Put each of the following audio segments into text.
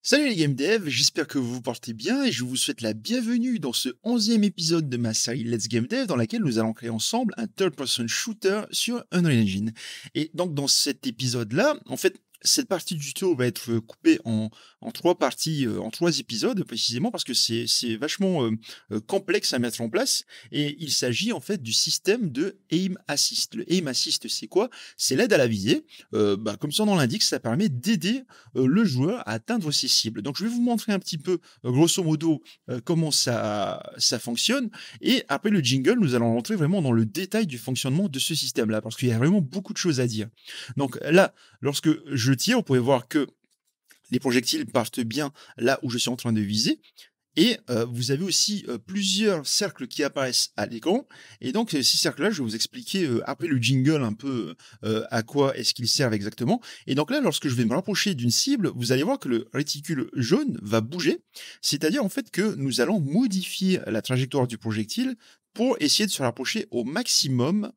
Salut les game devs, j'espère que vous vous portez bien et je vous souhaite la bienvenue dans ce 11e épisode de ma série Let's Game Dev dans laquelle nous allons créer ensemble un third-person shooter sur Unreal Engine. Et donc dans cet épisode-là, en fait, cette partie du tuto va être coupée en trois parties, en trois épisodes précisément parce que c'est vachement complexe à mettre en place et il s'agit en fait du système de Aim Assist. Le Aim Assist, c'est quoi? C'est l'aide à la visée. Comme son nom l'indique, ça permet d'aider le joueur à atteindre ses cibles. Donc je vais vous montrer un petit peu, grosso modo, comment ça fonctionne et après le jingle, nous allons rentrer vraiment dans le détail du fonctionnement de ce système-là parce qu'il y a vraiment beaucoup de choses à dire. Donc là, lorsque je tire, vous pouvez voir que les projectiles partent bien là où je suis en train de viser et vous avez aussi, plusieurs cercles qui apparaissent à l'écran et donc ces cercles-là, je vais vous expliquer, après le jingle un peu, à quoi est-ce qu'ils servent exactement et donc là, lorsque je vais me rapprocher d'une cible, vous allez voir que le réticule jaune va bouger. C'est-à-dire, en fait, que nous allons modifier la trajectoire du projectile pour essayer de se rapprocher au maximum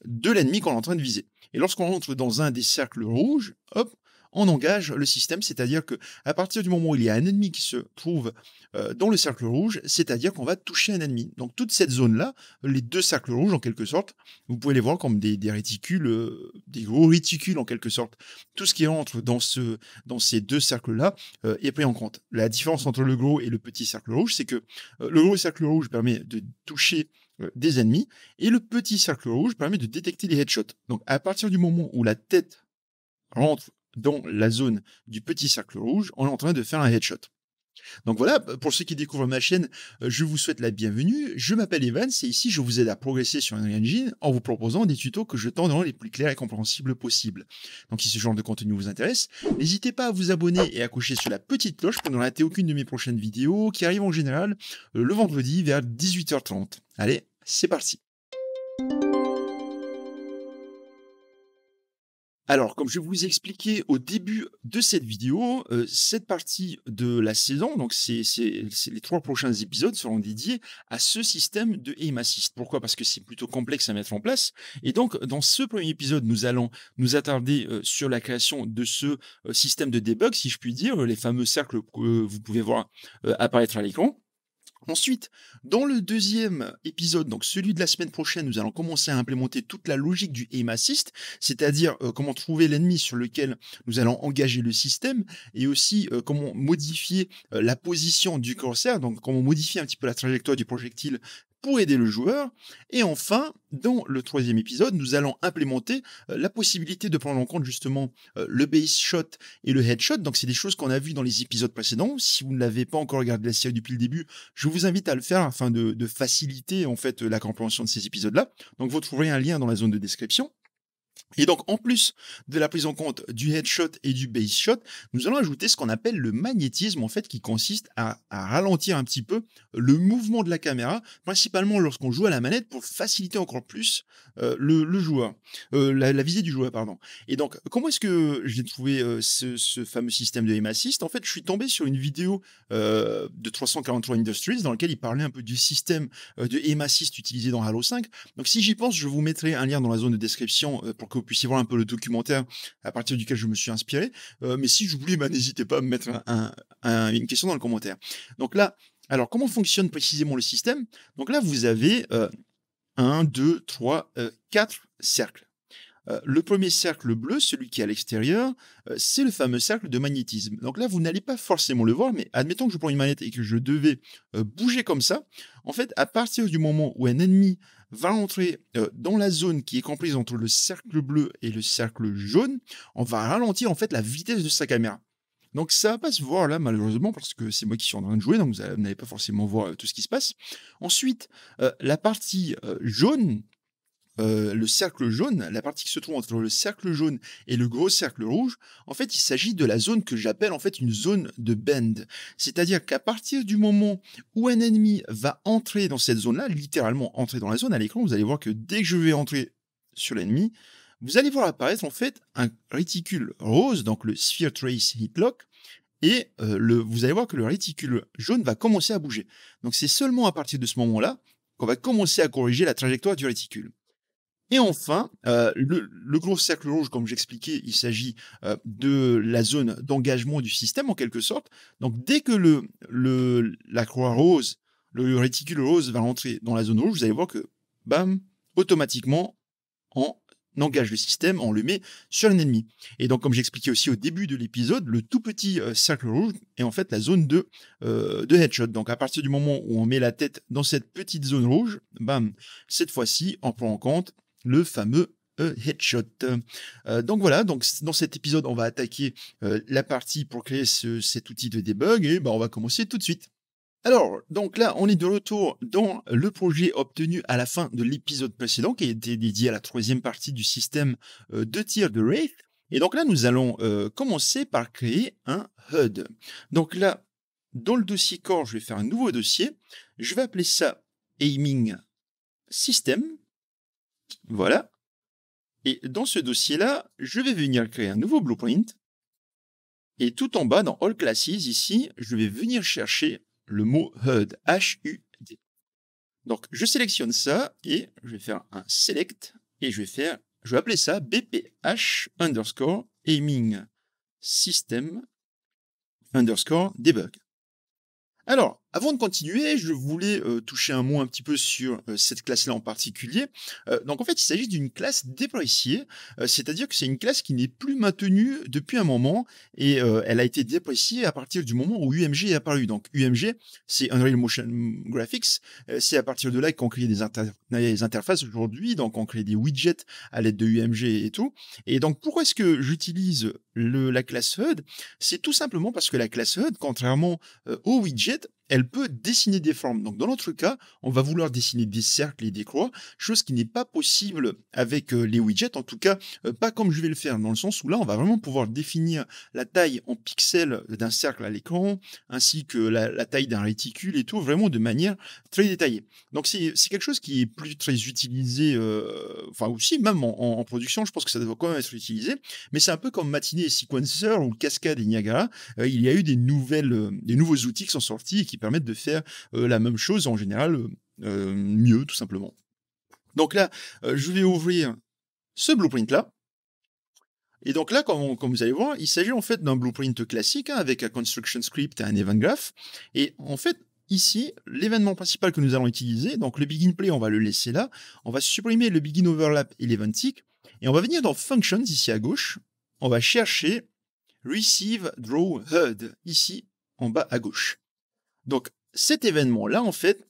de l'ennemi qu'on est en train de viser. Et lorsqu'on rentre dans un des cercles rouges, hop, on engage le système, c'est-à-dire que à partir du moment où il y a un ennemi qui se trouve dans le cercle rouge, c'est-à-dire qu'on va toucher un ennemi. Donc toute cette zone-là, les deux cercles rouges en quelque sorte, vous pouvez les voir comme des réticules, des gros réticules en quelque sorte. Tout ce qui entre dans ces deux cercles-là est pris en compte. La différence entre le gros et le petit cercle rouge, c'est que le gros cercle rouge permet de toucher des ennemis et le petit cercle rouge permet de détecter les headshots. Donc à partir du moment où la tête rentre dans la zone du petit cercle rouge, on est en train de faire un headshot. Donc voilà, pour ceux qui découvrent ma chaîne, je vous souhaite la bienvenue. Je m'appelle Evans et ici je vous aide à progresser sur Unreal Engine en vous proposant des tutos que je tends dans les plus clairs et compréhensibles possibles. Donc si ce genre de contenu vous intéresse, n'hésitez pas à vous abonner et à cocher sur la petite cloche pour ne rater aucune de mes prochaines vidéos qui arrivent en général le vendredi vers 18h30. Allez, c'est parti. Alors, comme je vous ai expliqué au début de cette vidéo, cette partie de la saison, donc c'est les 3 prochains épisodes seront dédiés à ce système de Aim Assist. Pourquoi? Parce que c'est plutôt complexe à mettre en place et donc dans ce premier épisode, nous allons nous attarder, sur la création de ce, système de debug, si je puis dire, les fameux cercles que vous pouvez voir, apparaître à l'écran. Ensuite, dans le deuxième épisode, donc celui de la semaine prochaine, nous allons commencer à implémenter toute la logique du aim assist, c'est-à-dire comment trouver l'ennemi sur lequel nous allons engager le système, et aussi comment modifier la position du curseur, donc comment modifier un petit peu la trajectoire du projectile pour aider le joueur. Et enfin, dans le troisième épisode, nous allons implémenter la possibilité de prendre en compte justement le base shot et le headshot. Donc c'est des choses qu'on a vues dans les épisodes précédents. Si vous ne l'avez pas encore regardé la série depuis le début, je vous invite à le faire afin de faciliter en fait la compréhension de ces épisodes-là. Donc vous trouverez un lien dans la zone de description. Et donc, en plus de la prise en compte du headshot et du base shot, nous allons ajouter ce qu'on appelle le magnétisme, en fait, qui consiste à ralentir un petit peu le mouvement de la caméra, principalement lorsqu'on joue à la manette pour faciliter encore plus le joueur, la visée du joueur, pardon. Et donc, comment est-ce que j'ai trouvé ce fameux système de aim assist? En fait, je suis tombé sur une vidéo de 343 Industries dans laquelle il parlait un peu du système de aim assist utilisé dans Halo 5. Donc, si j'y pense, je vous mettrai un lien dans la zone de description pour que vous puissiez voir un peu le documentaire à partir duquel je me suis inspiré. Mais si j'oublie, n'hésitez pas à me mettre une question dans le commentaire. Donc là, alors comment fonctionne précisément le système? Donc là, vous avez 1, 2, 3, 4 cercles. Le premier cercle bleu, celui qui est à l'extérieur, c'est le fameux cercle de magnétisme. Donc là, vous n'allez pas forcément le voir, mais admettons que je prends une manette et que je devais bouger comme ça. En fait, à partir du moment où un ennemi va entrer dans la zone qui est comprise entre le cercle bleu et le cercle jaune, on va ralentir en fait la vitesse de sa caméra. Donc ça va pas se voir là malheureusement parce que c'est moi qui suis en train de jouer, donc vous n'allez pas forcément voir tout ce qui se passe. Ensuite, la partie jaune, le cercle jaune, la partie qui se trouve entre le cercle jaune et le gros cercle rouge, en fait, il s'agit de la zone que j'appelle en fait une zone de bend. C'est-à-dire qu'à partir du moment où un ennemi va entrer dans cette zone-là, littéralement entrer dans la zone, à l'écran, vous allez voir que dès que je vais entrer sur l'ennemi, vous allez voir apparaître en fait un réticule rose, donc le Sphere Trace Hitlock, et vous allez voir que le réticule jaune va commencer à bouger. Donc c'est seulement à partir de ce moment-là qu'on va commencer à corriger la trajectoire du réticule. Et enfin, le gros cercle rouge, comme j'expliquais, il s'agit, de la zone d'engagement du système en quelque sorte. Donc dès que la croix rose, le réticule rose va rentrer dans la zone rouge, vous allez voir que, bam, automatiquement, on engage le système, on le met sur un ennemi. Et donc, comme j'expliquais aussi au début de l'épisode, le tout petit cercle rouge est en fait la zone de headshot. Donc, à partir du moment où on met la tête dans cette petite zone rouge, bam, cette fois-ci, on prend en compte le fameux headshot. Donc voilà, donc dans cet épisode, on va attaquer la partie pour créer cet outil de debug et ben, on va commencer tout de suite. Alors, donc là, on est de retour dans le projet obtenu à la fin de l'épisode précédent, qui était dédié à la troisième partie du système de tir de Wraith. Et donc là, nous allons commencer par créer un HUD. Donc là, dans le dossier core, je vais faire un nouveau dossier. Je vais appeler ça Aiming System. Voilà. Et dans ce dossier-là, je vais venir créer un nouveau blueprint. Et tout en bas, dans All Classes, ici, je vais venir chercher le mot HUD, H-U-D. Donc, je sélectionne ça et je vais faire un select et je vais appeler ça BPH underscore aiming system underscore debug. Alors, avant de continuer, je voulais toucher un mot un petit peu sur cette classe-là en particulier. Donc en fait, il s'agit d'une classe dépréciée, c'est-à-dire que c'est une classe qui n'est plus maintenue depuis un moment et elle a été dépréciée à partir du moment où UMG est apparu. Donc UMG, c'est Unreal Motion Graphics, c'est à partir de là qu'on crée des interfaces aujourd'hui, donc on crée des widgets à l'aide de UMG et tout. Et donc pourquoi est-ce que j'utilise la classe HUD? C'est tout simplement parce que la classe HUD, contrairement au widget, elle peut dessiner des formes. Donc dans notre cas, on va vouloir dessiner des cercles et des croix, chose qui n'est pas possible avec les widgets, en tout cas pas comme je vais le faire, dans le sens où là on va vraiment pouvoir définir la taille en pixels d'un cercle à l'écran, ainsi que la taille d'un réticule et tout, vraiment de manière très détaillée. Donc c'est quelque chose qui est plus très utilisé, enfin aussi même en production, je pense que ça doit quand même être utilisé, mais c'est un peu comme Matinée et Sequencer ou Cascade et Niagara, il y a eu des nouveaux outils qui sont sortis et qui permettent de faire la même chose en général mieux tout simplement. Donc là, je vais ouvrir ce blueprint là. Et donc là, comme vous allez voir, il s'agit en fait d'un blueprint classique hein, avec un construction script et un event graph. Et en fait, ici, l'événement principal que nous allons utiliser, donc le begin play, on va le laisser là. On va supprimer le begin overlap et l'event tick. Et on va venir dans functions ici à gauche. On va chercher receive draw HUD ici en bas à gauche. Donc cet événement-là, en fait,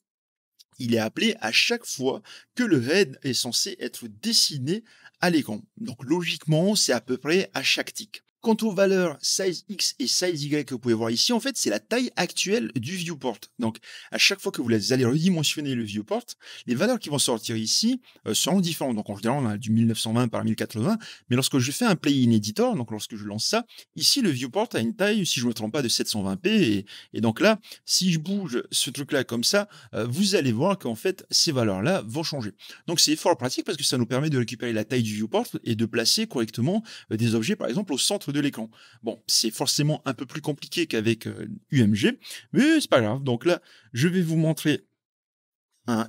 il est appelé à chaque fois que le head est censé être dessiné à l'écran. Donc logiquement, c'est à peu près à chaque tick. Quant aux valeurs size X et size Y que vous pouvez voir ici, en fait, c'est la taille actuelle du viewport. Donc, à chaque fois que vous allez redimensionner le viewport, les valeurs qui vont sortir ici seront différentes. Donc, en général, on a du 1920 par 1080. Mais lorsque je fais un play in editor, donc lorsque je lance ça, ici, le viewport a une taille, si je ne me trompe pas, de 720p. Et donc là, si je bouge ce truc-là comme ça, vous allez voir qu'en fait, ces valeurs-là vont changer. Donc, c'est fort pratique parce que ça nous permet de récupérer la taille du viewport et de placer correctement des objets, par exemple, au centre de l'écran. Bon, c'est forcément un peu plus compliqué qu'avec UMG, mais c'est pas grave. Donc là, je vais vous montrer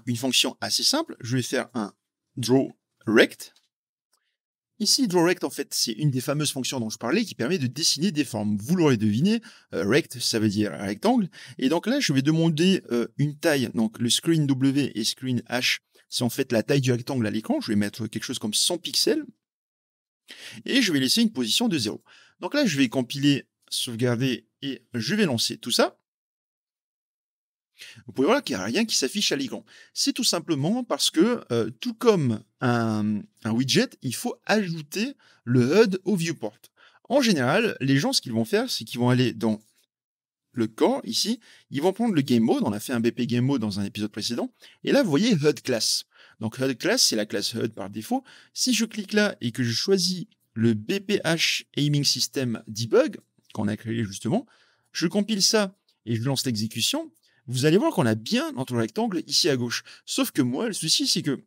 une fonction assez simple. Je vais faire un drawRect. Ici, drawRect, en fait, c'est une des fameuses fonctions dont je parlais qui permet de dessiner des formes. Vous l'aurez deviné, rect, ça veut dire rectangle. Et donc là, je vais demander une taille. Donc le screen W et screen H, c'est en fait la taille du rectangle à l'écran. Je vais mettre quelque chose comme 100 pixels. Et je vais laisser une position de 0. Donc là, je vais compiler, sauvegarder et je vais lancer tout ça. Vous pouvez voir qu'il n'y a rien qui s'affiche à l'écran. C'est tout simplement parce que, tout comme un widget, il faut ajouter le HUD au viewport. En général, les gens, ce qu'ils vont faire, c'est qu'ils vont aller dans le core, ici, ils vont prendre le game mode, on a fait un BP game mode dans un épisode précédent, et là, vous voyez HUD class. Donc HUD class, c'est la classe HUD par défaut. Si je clique là et que je choisis le BPH Aiming System Debug, qu'on a créé justement, je compile ça et je lance l'exécution, vous allez voir qu'on a bien notre rectangle ici à gauche. Sauf que moi, le souci, c'est que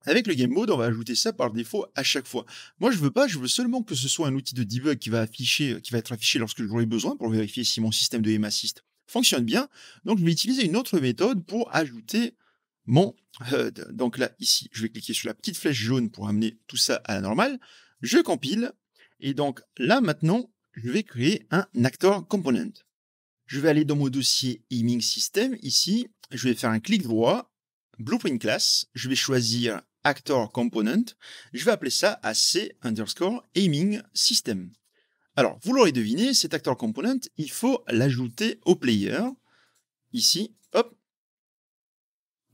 avec le game mode, on va ajouter ça par défaut à chaque fois. Moi, je veux seulement que ce soit un outil de debug qui va être affiché lorsque j'aurai besoin pour vérifier si mon système de aim assist fonctionne bien. Donc, je vais utiliser une autre méthode pour ajouter mon HUD. Donc là, ici, je vais cliquer sur la petite flèche jaune pour amener tout ça à la normale. Je compile. Et donc là, maintenant, je vais créer un actor component. Je vais aller dans mon dossier Aiming System. Ici, je vais faire un clic droit, Blueprint Class. Je vais choisir Actor Component. Je vais appeler ça AC underscore Aiming System. Alors, vous l'aurez deviné, cet Actor Component, il faut l'ajouter au player. Ici, hop.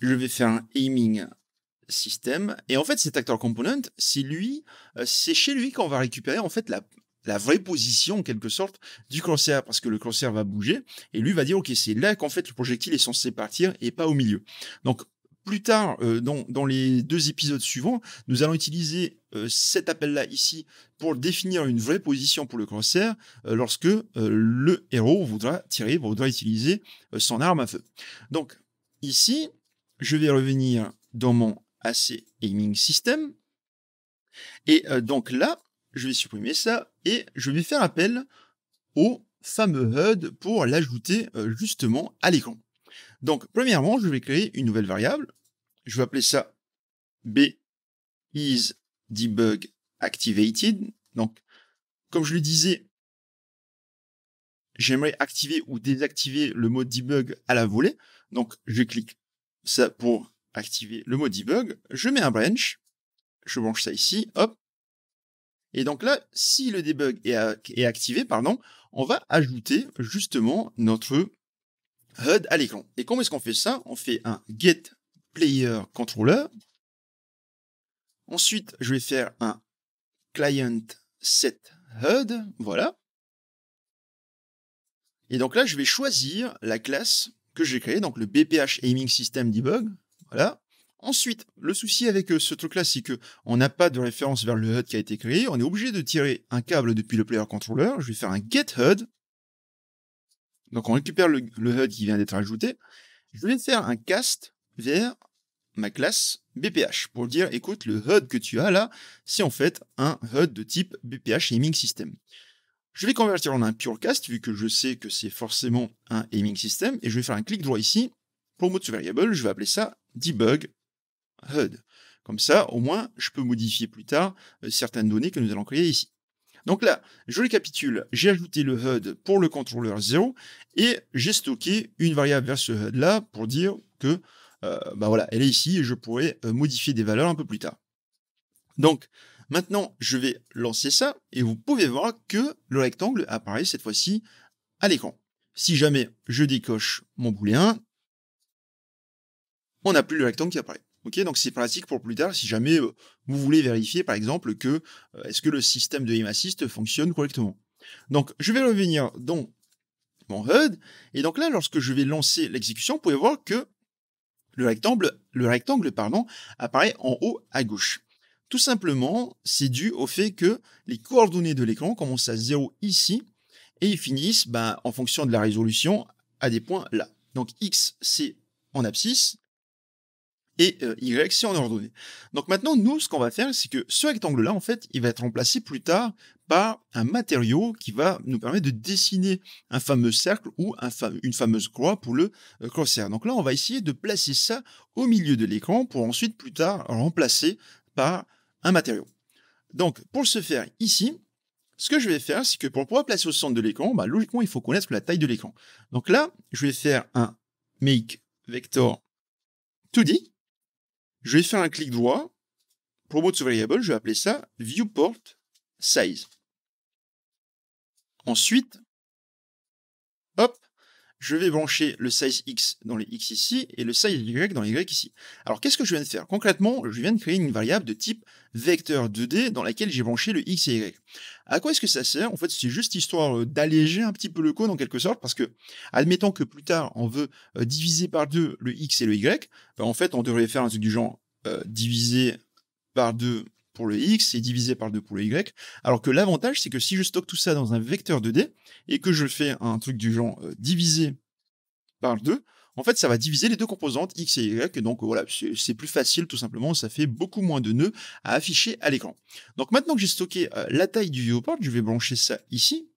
Je vais faire un Aiming System. Et en fait, cet Actor Component, c'est chez lui qu'on va récupérer en fait la vraie position en quelque sorte du curseur, parce que le curseur va bouger et lui va dire ok, c'est là qu'en fait le projectile est censé partir et pas au milieu. Donc plus tard, dans les 2 épisodes suivants, nous allons utiliser cet appel-là ici pour définir une vraie position pour le curseur lorsque le héros voudra tirer, voudra utiliser son arme à feu. Donc ici, je vais revenir dans mon AC Aiming System et donc là, je vais supprimer ça et je vais faire appel au fameux HUD pour l'ajouter justement à l'écran. Donc, premièrement, je vais créer une nouvelle variable. Je vais appeler ça bIsDebugActivated. Donc, comme je le disais, j'aimerais activer ou désactiver le mode debug à la volée. Donc, je clique ça pour activer le mode debug. Je mets un branch. Je branche ça ici. Hop. Et donc là, si le debug est activé, on va ajouter justement notre HUD à l'écran. Et comment est-ce qu'on fait ça? On fait un getPlayerController. Ensuite, je vais faire un clientSetHUD. Voilà. Et donc là, je vais choisir la classe que j'ai créée, donc le BPH Aiming System Debug. Voilà. Ensuite, le souci avec ce truc-là, c'est que on n'a pas de référence vers le HUD qui a été créé. On est obligé de tirer un câble depuis le player controller. Je vais faire un getHUD. Donc on récupère le HUD qui vient d'être ajouté. Je vais faire un cast vers ma classe BPH pour dire, écoute, le HUD que tu as là, c'est en fait un HUD de type BPH Aiming System. Je vais convertir en un pure cast, vu que je sais que c'est forcément un Aiming System, et je vais faire un clic droit ici. Pour mode variable, je vais appeler ça debug HUD. Comme ça, au moins, je peux modifier plus tard certaines données que nous allons créer ici. Donc là, je récapitule, j'ai ajouté le HUD pour le contrôleur 0 et j'ai stocké une variable vers ce HUD là pour dire que voilà, elle est ici et je pourrais modifier des valeurs un peu plus tard. Donc maintenant, je vais lancer ça et vous pouvez voir que le rectangle apparaît cette fois-ci à l'écran. Si jamais je décoche mon booléen, on n'a plus le rectangle qui apparaît. Ok, donc c'est pratique pour plus tard si jamais vous voulez vérifier par exemple que est-ce que le système de Aim Assist fonctionne correctement. Donc je vais revenir dans mon HUD et donc là lorsque je vais lancer l'exécution, vous pouvez voir que le rectangle apparaît en haut à gauche. Tout simplement, c'est dû au fait que les coordonnées de l'écran commencent à 0 ici et ils finissent en fonction de la résolution à des points là. Donc X c'est en abscisse et Y c'est en ordonnée. Donc maintenant, nous, ce qu'on va faire, c'est que ce rectangle-là, en fait, il va être remplacé plus tard par un matériau qui va nous permettre de dessiner un fameux cercle ou une fameuse croix pour le curseur. Donc là, on va essayer de placer ça au milieu de l'écran pour ensuite, plus tard, remplacer par un matériau. Donc, pour ce faire ici, ce que je vais faire, c'est que pour pouvoir placer au centre de l'écran, logiquement, il faut connaître la taille de l'écran. Donc là, je vais faire un make vector 2D. Je vais faire un clic droit. Pour mode variable, je vais appeler ça viewport size. Ensuite, hop, je vais brancher le size X dans les X ici et le size Y dans les Y ici. Alors, qu'est-ce que je viens de faire? Concrètement, je viens de créer une variable de type vecteur 2D dans laquelle j'ai branché le X et Y. À quoi est-ce que ça sert? En fait, c'est juste histoire d'alléger un petit peu le code en quelque sorte, parce que, admettons que plus tard, on veut diviser par 2 le X et le Y, en fait, on devrait faire un truc du genre diviser par 2 pour le X et diviser par 2 pour le Y. Alors que l'avantage, c'est que si je stocke tout ça dans un vecteur 2D et que je fais un truc du genre diviser par 2, en fait, ça va diviser les deux composantes X et Y. Et donc, voilà, c'est plus facile, tout simplement. Ça fait beaucoup moins de nœuds à afficher à l'écran. Donc, maintenant que j'ai stocké la taille du viewport, je vais brancher ça ici.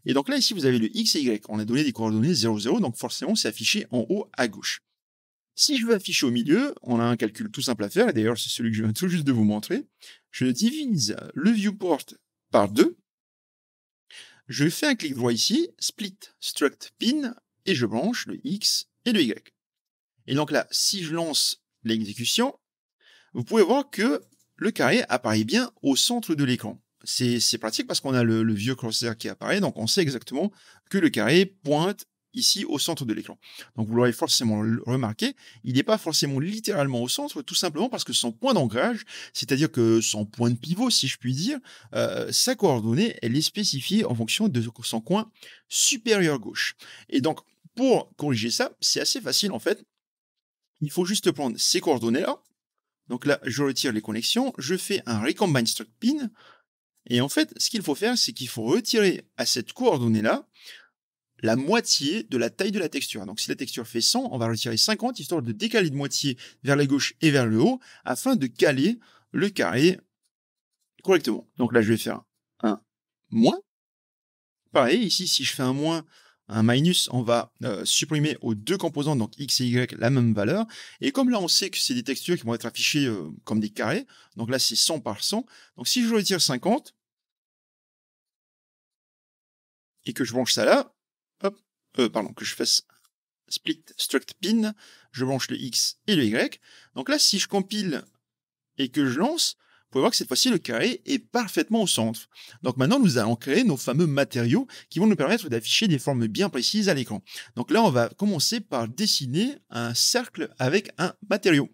Et donc là, ici, vous avez le X et Y. On a donné des coordonnées 0, 0, donc forcément, c'est affiché en haut à gauche. Si je veux afficher au milieu, on a un calcul tout simple à faire, et d'ailleurs c'est celui que je viens tout juste de vous montrer. Je divise le viewport par 2, je fais un clic droit ici, split struct pin, et je branche le X et le Y. Et donc là, si je lance l'exécution, vous pouvez voir que le carré apparaît bien au centre de l'écran. C'est pratique parce qu'on a le vieux crosshair qui apparaît, donc on sait exactement que le carré pointe ici au centre de l'écran. Donc vous l'aurez forcément remarqué, il n'est pas forcément littéralement au centre, tout simplement parce que son point d'ancrage, c'est-à-dire que son point de pivot, si je puis dire, sa coordonnée, elle est spécifiée en fonction de son coin supérieur gauche. Et donc, pour corriger ça, c'est assez facile en fait. Il faut juste prendre ces coordonnées-là. Donc là, je retire les connexions, je fais un recombine struct pin, et en fait, ce qu'il faut faire, c'est qu'il faut retirer à cette coordonnée-là la moitié de la taille de la texture. Donc si la texture fait 100, on va retirer 50, histoire de décaler de moitié vers la gauche et vers le haut, afin de caler le carré correctement. Donc là, je vais faire un moins. Pareil, ici, si je fais un moins, un minus, on va supprimer aux deux composantes, donc X et Y, la même valeur. Et comme là, on sait que c'est des textures qui vont être affichées comme des carrés, donc là, c'est 100 par 100. Donc si je retire 50, et que je branche ça là, hop, pardon, que je fasse split struct pin, je branche le X et le Y. Donc là, si je compile et que je lance, vous pouvez voir que cette fois-ci, le carré est parfaitement au centre. Donc maintenant, nous allons créer nos fameux matériaux qui vont nous permettre d'afficher des formes bien précises à l'écran. Donc là, on va commencer par dessiner un cercle avec un matériau.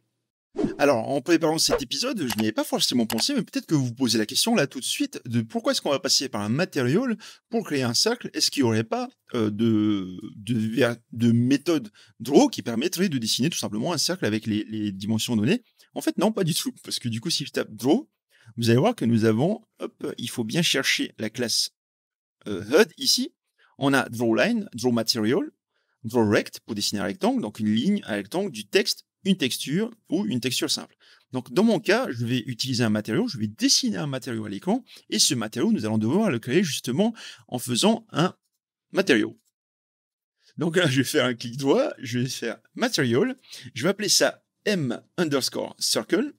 Alors, en préparant cet épisode, je n'y avais pas forcément pensé, mais peut-être que vous vous posez la question là tout de suite de pourquoi est-ce qu'on va passer par un matériau pour créer un cercle. Est-ce qu'il n'y aurait pas de méthode draw qui permettrait de dessiner tout simplement un cercle avec les dimensions données? En fait, non, pas du tout, parce que du coup, si je tape draw, vous allez voir que nous avons, hop, il faut bien chercher la classe HUD ici. On a drawLine, drawMaterial, drawRect pour dessiner un rectangle, donc une ligne, un rectangle, du texte, une texture ou une texture simple. Donc dans mon cas, je vais utiliser un matériau, je vais dessiner un matériau à l'écran, et ce matériau, nous allons devoir le créer justement en faisant un matériau. Donc là, je vais faire un clic droit, je vais faire Material, je vais appeler ça M_circle,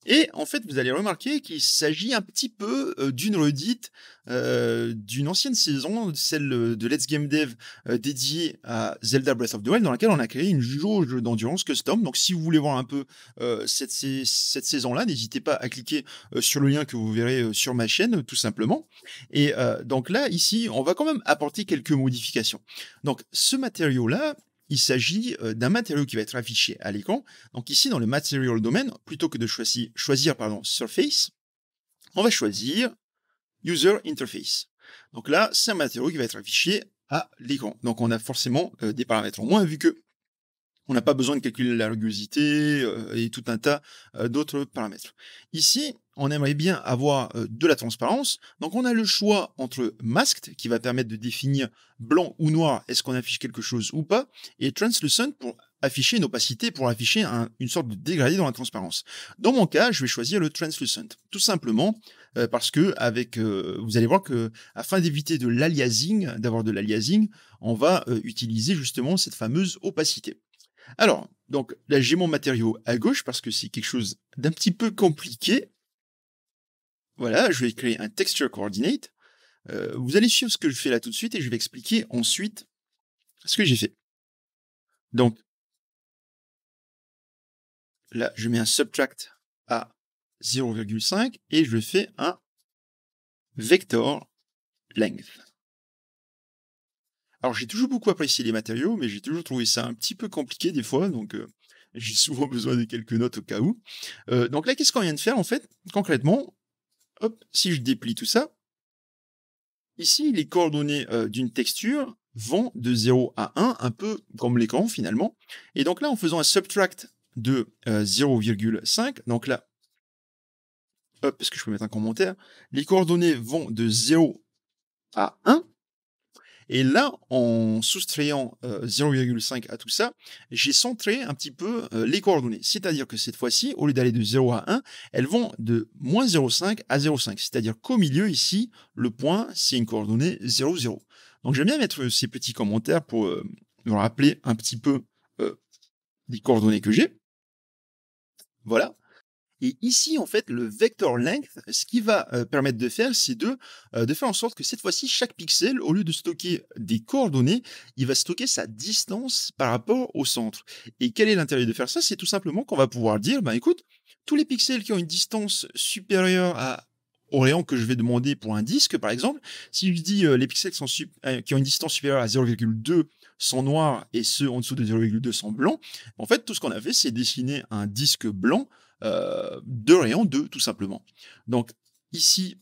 et en fait, vous allez remarquer qu'il s'agit un petit peu d'une redite d'une ancienne saison, celle de Let's Game Dev dédiée à Zelda Breath of the Wild, dans laquelle on a créé une jauge d'endurance custom. Donc si vous voulez voir un peu cette saison-là, n'hésitez pas à cliquer sur le lien que vous verrez sur ma chaîne, tout simplement. Et donc là, ici, on va quand même apporter quelques modifications. Donc ce matériau-là, il s'agit d'un matériau qui va être affiché à l'écran. Donc ici, dans le Material Domain, plutôt que de choisir Surface, on va choisir User Interface. Donc là, c'est un matériau qui va être affiché à l'écran. Donc on a forcément des paramètres en moins, vu que on n'a pas besoin de calculer la rugosité et tout un tas d'autres paramètres. Ici, on aimerait bien avoir de la transparence. Donc, on a le choix entre Masked, qui va permettre de définir blanc ou noir, est-ce qu'on affiche quelque chose ou pas, et Translucent pour afficher une opacité, pour afficher une sorte de dégradé dans la transparence. Dans mon cas, je vais choisir le Translucent, tout simplement parce que vous allez voir que afin d'éviter d'avoir de l'aliasing, on va utiliser justement cette fameuse opacité. Alors, donc là, j'ai mon matériau à gauche parce que c'est quelque chose d'un petit peu compliqué. Voilà, je vais créer un texture coordinate. Vous allez suivre ce que je fais là tout de suite et je vais expliquer ensuite ce que j'ai fait. Donc, là, je mets un subtract à 0,5 et je fais un vector length. Alors, j'ai toujours beaucoup apprécié les matériaux, mais j'ai toujours trouvé ça un petit peu compliqué des fois, donc j'ai souvent besoin de quelques notes au cas où. Donc là, qu'est-ce qu'on vient de faire en fait? Concrètement, hop, si je déplie tout ça, ici, les coordonnées d'une texture vont de 0 à 1, un peu comme l'écran finalement. Et donc là, en faisant un subtract de 0,5, donc là, hop, est-ce que je peux mettre un commentaire? Les coordonnées vont de 0 à 1. Et là, en soustrayant 0,5 à tout ça, j'ai centré un petit peu les coordonnées. C'est-à-dire que cette fois-ci, au lieu d'aller de 0 à 1, elles vont de moins 0,5 à 0,5. C'est-à-dire qu'au milieu, ici, le point, c'est une coordonnée 0, 0. Donc j'aime bien mettre ces petits commentaires pour me rappeler un petit peu les coordonnées que j'ai. Voilà. Et ici, en fait, le vector length, ce qui va permettre de faire, c'est de faire en sorte que cette fois-ci, chaque pixel, au lieu de stocker des coordonnées, il va stocker sa distance par rapport au centre. Et quel est l'intérêt de faire ça? C'est tout simplement qu'on va pouvoir dire, ben écoute, tous les pixels qui ont une distance supérieure au rayon que je vais demander pour un disque, par exemple, si je dis les pixels qui ont une distance supérieure à 0,2 sont noirs et ceux en dessous de 0,2 sont blancs, en fait, tout ce qu'on a fait, c'est dessiner un disque blanc de rayon 2, tout simplement. Donc, ici,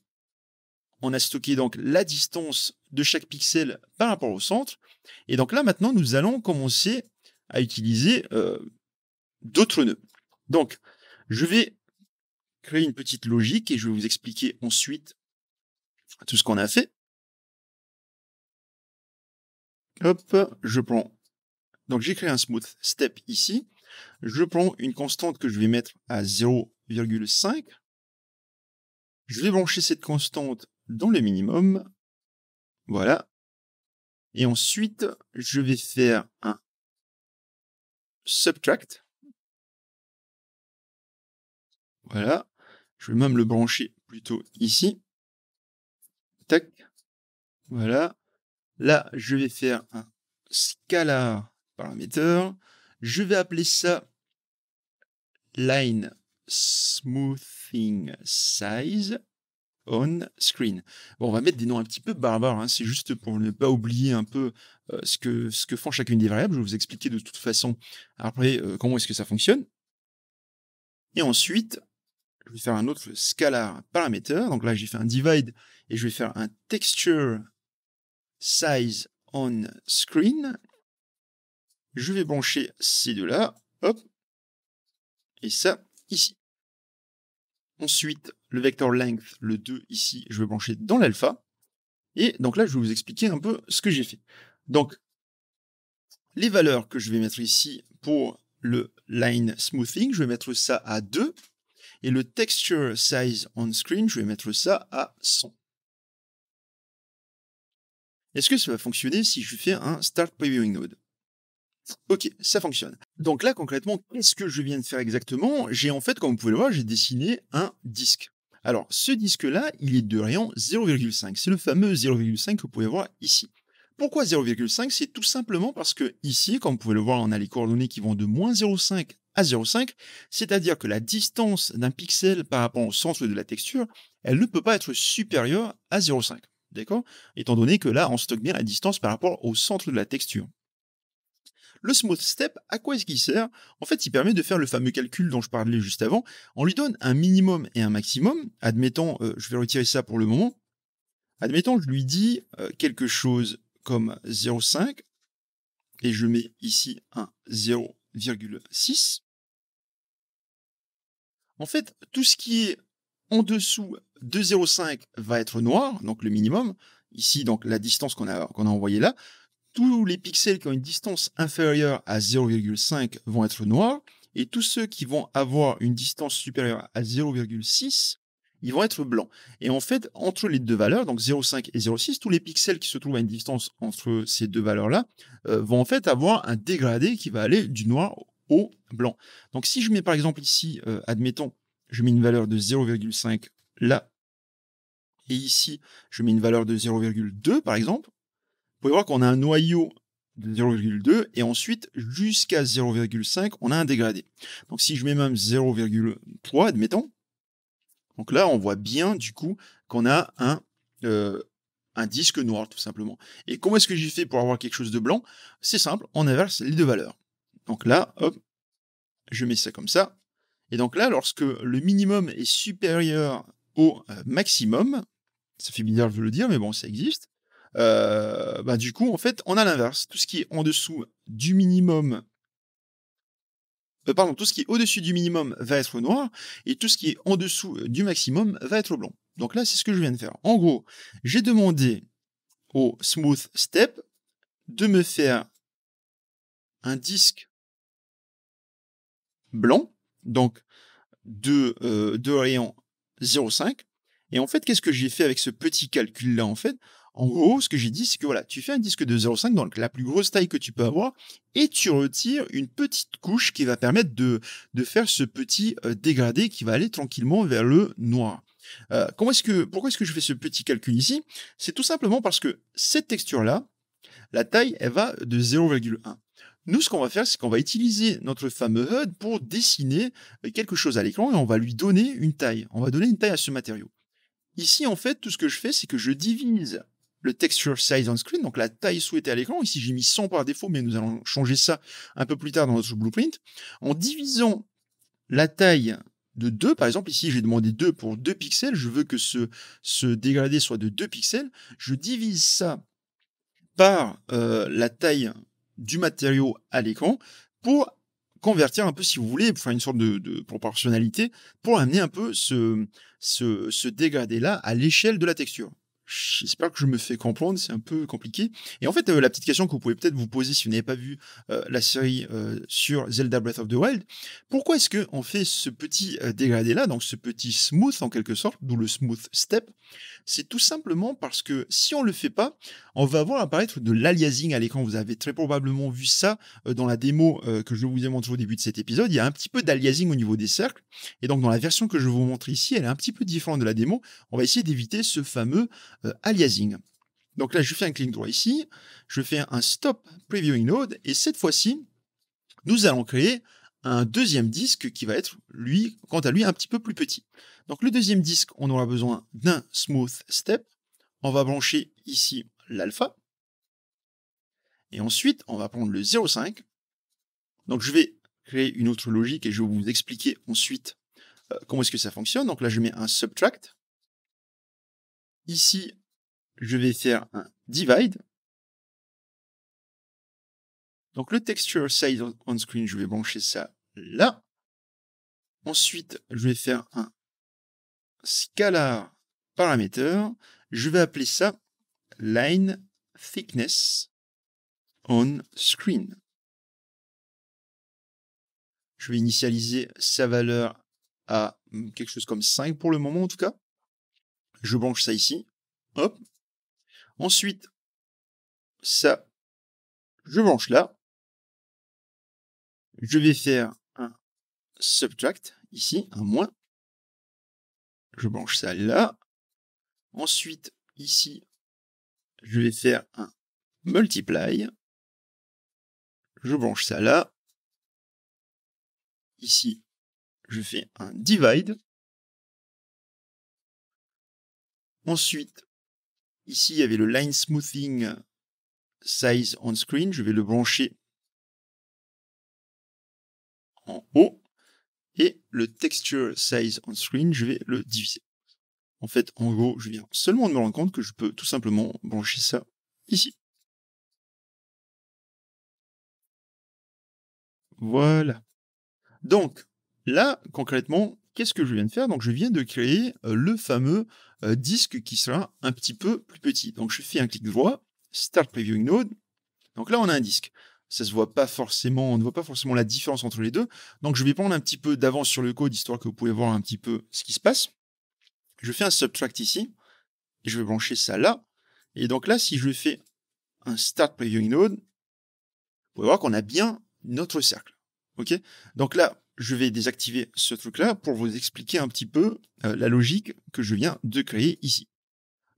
on a stocké donc la distance de chaque pixel par rapport au centre. Et donc là, maintenant, nous allons commencer à utiliser d'autres nœuds. Donc, je vais créer une petite logique et je vais vous expliquer ensuite tout ce qu'on a fait. Hop, je prends. Donc, j'ai créé un smooth step ici. Je prends une constante que je vais mettre à 0,5. Je vais brancher cette constante dans le minimum. Voilà. Et ensuite, je vais faire un subtract. Voilà. Je vais même le brancher plutôt ici. Tac. Voilà. Là, je vais faire un scalar parameter. Je vais appeler ça line smoothing size on screen. Bon, on va mettre des noms un petit peu barbares, hein. C'est juste pour ne pas oublier un peu ce que font chacune des variables. Je vais vous expliquer de toute façon après comment est-ce que ça fonctionne. Et ensuite, je vais faire un autre scalar parameter. Donc là, j'ai fait un divide et je vais faire un texture size on screen. Je vais brancher ces deux-là, hop, et ça ici. Ensuite, le vector length, le 2 ici, je vais brancher dans l'alpha. Et donc là, je vais vous expliquer un peu ce que j'ai fait. Donc, les valeurs que je vais mettre ici pour le line smoothing, je vais mettre ça à 2. Et le texture size on screen, je vais mettre ça à 100. Est-ce que ça va fonctionner si je fais un start previewing node? Ok, ça fonctionne. Donc là, concrètement, qu'est-ce que je viens de faire exactement? J'ai en fait, comme vous pouvez le voir, j'ai dessiné un disque. Alors, ce disque-là, il est de rayon 0,5. C'est le fameux 0,5 que vous pouvez voir ici. Pourquoi 0,5? C'est tout simplement parce que ici, comme vous pouvez le voir, on a les coordonnées qui vont de moins 0,5 à 0,5, c'est-à-dire que la distance d'un pixel par rapport au centre de la texture, elle ne peut pas être supérieure à 0,5. D'accord? Étant donné que là, on stocke bien la distance par rapport au centre de la texture. Le smooth step, à quoi est-ce qu'il sert? En fait, il permet de faire le fameux calcul dont je parlais juste avant. On lui donne un minimum et un maximum. Admettons, je vais retirer ça pour le moment. Admettons, je lui dis quelque chose comme 0,5 et je mets ici un 0,6. En fait, tout ce qui est en dessous de 0,5 va être noir, donc le minimum. Ici, donc la distance qu'on a envoyée là. Tous les pixels qui ont une distance inférieure à 0,5 vont être noirs, et tous ceux qui vont avoir une distance supérieure à 0,6, ils vont être blancs. Et en fait, entre les deux valeurs, donc 0,5 et 0,6, tous les pixels qui se trouvent à une distance entre ces deux valeurs-là vont en fait avoir un dégradé qui va aller du noir au blanc. Donc si je mets par exemple ici, admettons, je mets une valeur de 0,5 là, et ici, je mets une valeur de 0,2 par exemple, vous pouvez voir qu'on a un noyau de 0,2 et ensuite jusqu'à 0,5 on a un dégradé. Donc si je mets même 0,3 admettons, donc là on voit bien du coup qu'on a un disque noir tout simplement. Et comment est-ce que j'ai fait pour avoir quelque chose de blanc? C'est simple, on inverse les deux valeurs. Donc là, hop, je mets ça comme ça. Et donc là, lorsque le minimum est supérieur au maximum, ça fait bizarre de le dire, mais bon, ça existe. Bah, du coup, en fait, on a l'inverse. Tout ce qui est en dessous du minimum, pardon, tout ce qui est au-dessus du minimum va être noir, et tout ce qui est en dessous du maximum va être blanc. Donc là, c'est ce que je viens de faire. En gros, j'ai demandé au smooth step de me faire un disque blanc, donc de rayon 0,5. Et en fait, qu'est-ce que j'ai fait avec ce petit calcul-là, en fait? En gros, ce que j'ai dit, c'est que voilà, tu fais un disque de 0,5, donc la plus grosse taille que tu peux avoir, et tu retires une petite couche qui va permettre de faire ce petit dégradé qui va aller tranquillement vers le noir. Pourquoi est-ce que je fais ce petit calcul ici? C'est tout simplement parce que cette texture-là, la taille, elle va de 0,1. Nous, ce qu'on va faire, c'est qu'on va utiliser notre fameux HUD pour dessiner quelque chose à l'écran et on va lui donner une taille. On va donner une taille à ce matériau. Ici, en fait, tout ce que je fais, c'est que je divise le texture size on screen, donc la taille souhaitée à l'écran. Ici, j'ai mis 100 par défaut, mais nous allons changer ça un peu plus tard dans notre blueprint. En divisant la taille de 2, par exemple, ici, j'ai demandé 2 pour 2 pixels. Je veux que ce dégradé soit de 2 pixels. Je divise ça par la taille du matériau à l'écran pour convertir un peu, si vous voulez, pour faire une sorte de proportionnalité, pour amener un peu ce dégradé-là à l'échelle de la texture. J'espère que je me fais comprendre, c'est un peu compliqué. Et en fait, la petite question que vous pouvez peut-être vous poser si vous n'avez pas vu la série sur Zelda Breath of the Wild, pourquoi est-ce qu'on fait ce petit dégradé-là, donc ce petit smooth en quelque sorte, d'où le smooth step? C'est tout simplement parce que si on le fait pas, on va voir apparaître de l'aliasing à l'écran. Vous avez très probablement vu ça dans la démo que je vous ai montré au début de cet épisode. Il y a un petit peu d'aliasing au niveau des cercles. Et donc dans la version que je vous montre ici, elle est un petit peu différente de la démo. On va essayer d'éviter ce fameux aliasing. Donc là, je fais un clic droit ici. Je fais un stop previewing node. Et cette fois-ci, nous allons créer un deuxième disque qui va être, lui, quant à lui, un petit peu plus petit. Donc le deuxième disque, on aura besoin d'un smooth step. On va brancher ici l'alpha. Et ensuite, on va prendre le 0,5. Donc je vais créer une autre logique et je vais vous expliquer ensuite comment est-ce que ça fonctionne. Donc là, je mets un subtract. Ici, je vais faire un divide. Donc le texture size on screen, je vais brancher ça là. Ensuite, je vais faire un scalar parameter. Je vais appeler ça line thickness on screen. Je vais initialiser sa valeur à quelque chose comme 5 pour le moment en tout cas. Je branche ça ici. Hop. Ensuite, ça, je branche là. Je vais faire un subtract ici, un moins. Je branche ça là. Ensuite, ici, je vais faire un multiply. Je branche ça là. Ici, je fais un divide. Ensuite, ici, il y avait le line smoothing size on screen. Je vais le brancher en haut. Et le texture size on screen, je vais le diviser. En fait, en gros, je viens seulement de me rendre compte que je peux tout simplement brancher ça ici. Voilà. Donc, là, concrètement, qu'est-ce que je viens de faire? Donc, je viens de créer le fameux disque qui sera un petit peu plus petit. Donc, je fais un clic droit, Start Previewing Node. Donc là, on a un disque. Ça se voit pas forcément, on ne voit pas forcément la différence entre les deux. Donc, je vais prendre un petit peu d'avance sur le code, histoire que vous pouvez voir un petit peu ce qui se passe. Je fais un subtract ici, et je vais brancher ça là. Et donc là, si je fais un Start Previewing Node, vous pouvez voir qu'on a bien notre cercle. Ok? Donc là, je vais désactiver ce truc-là pour vous expliquer un petit peu la logique que je viens de créer ici.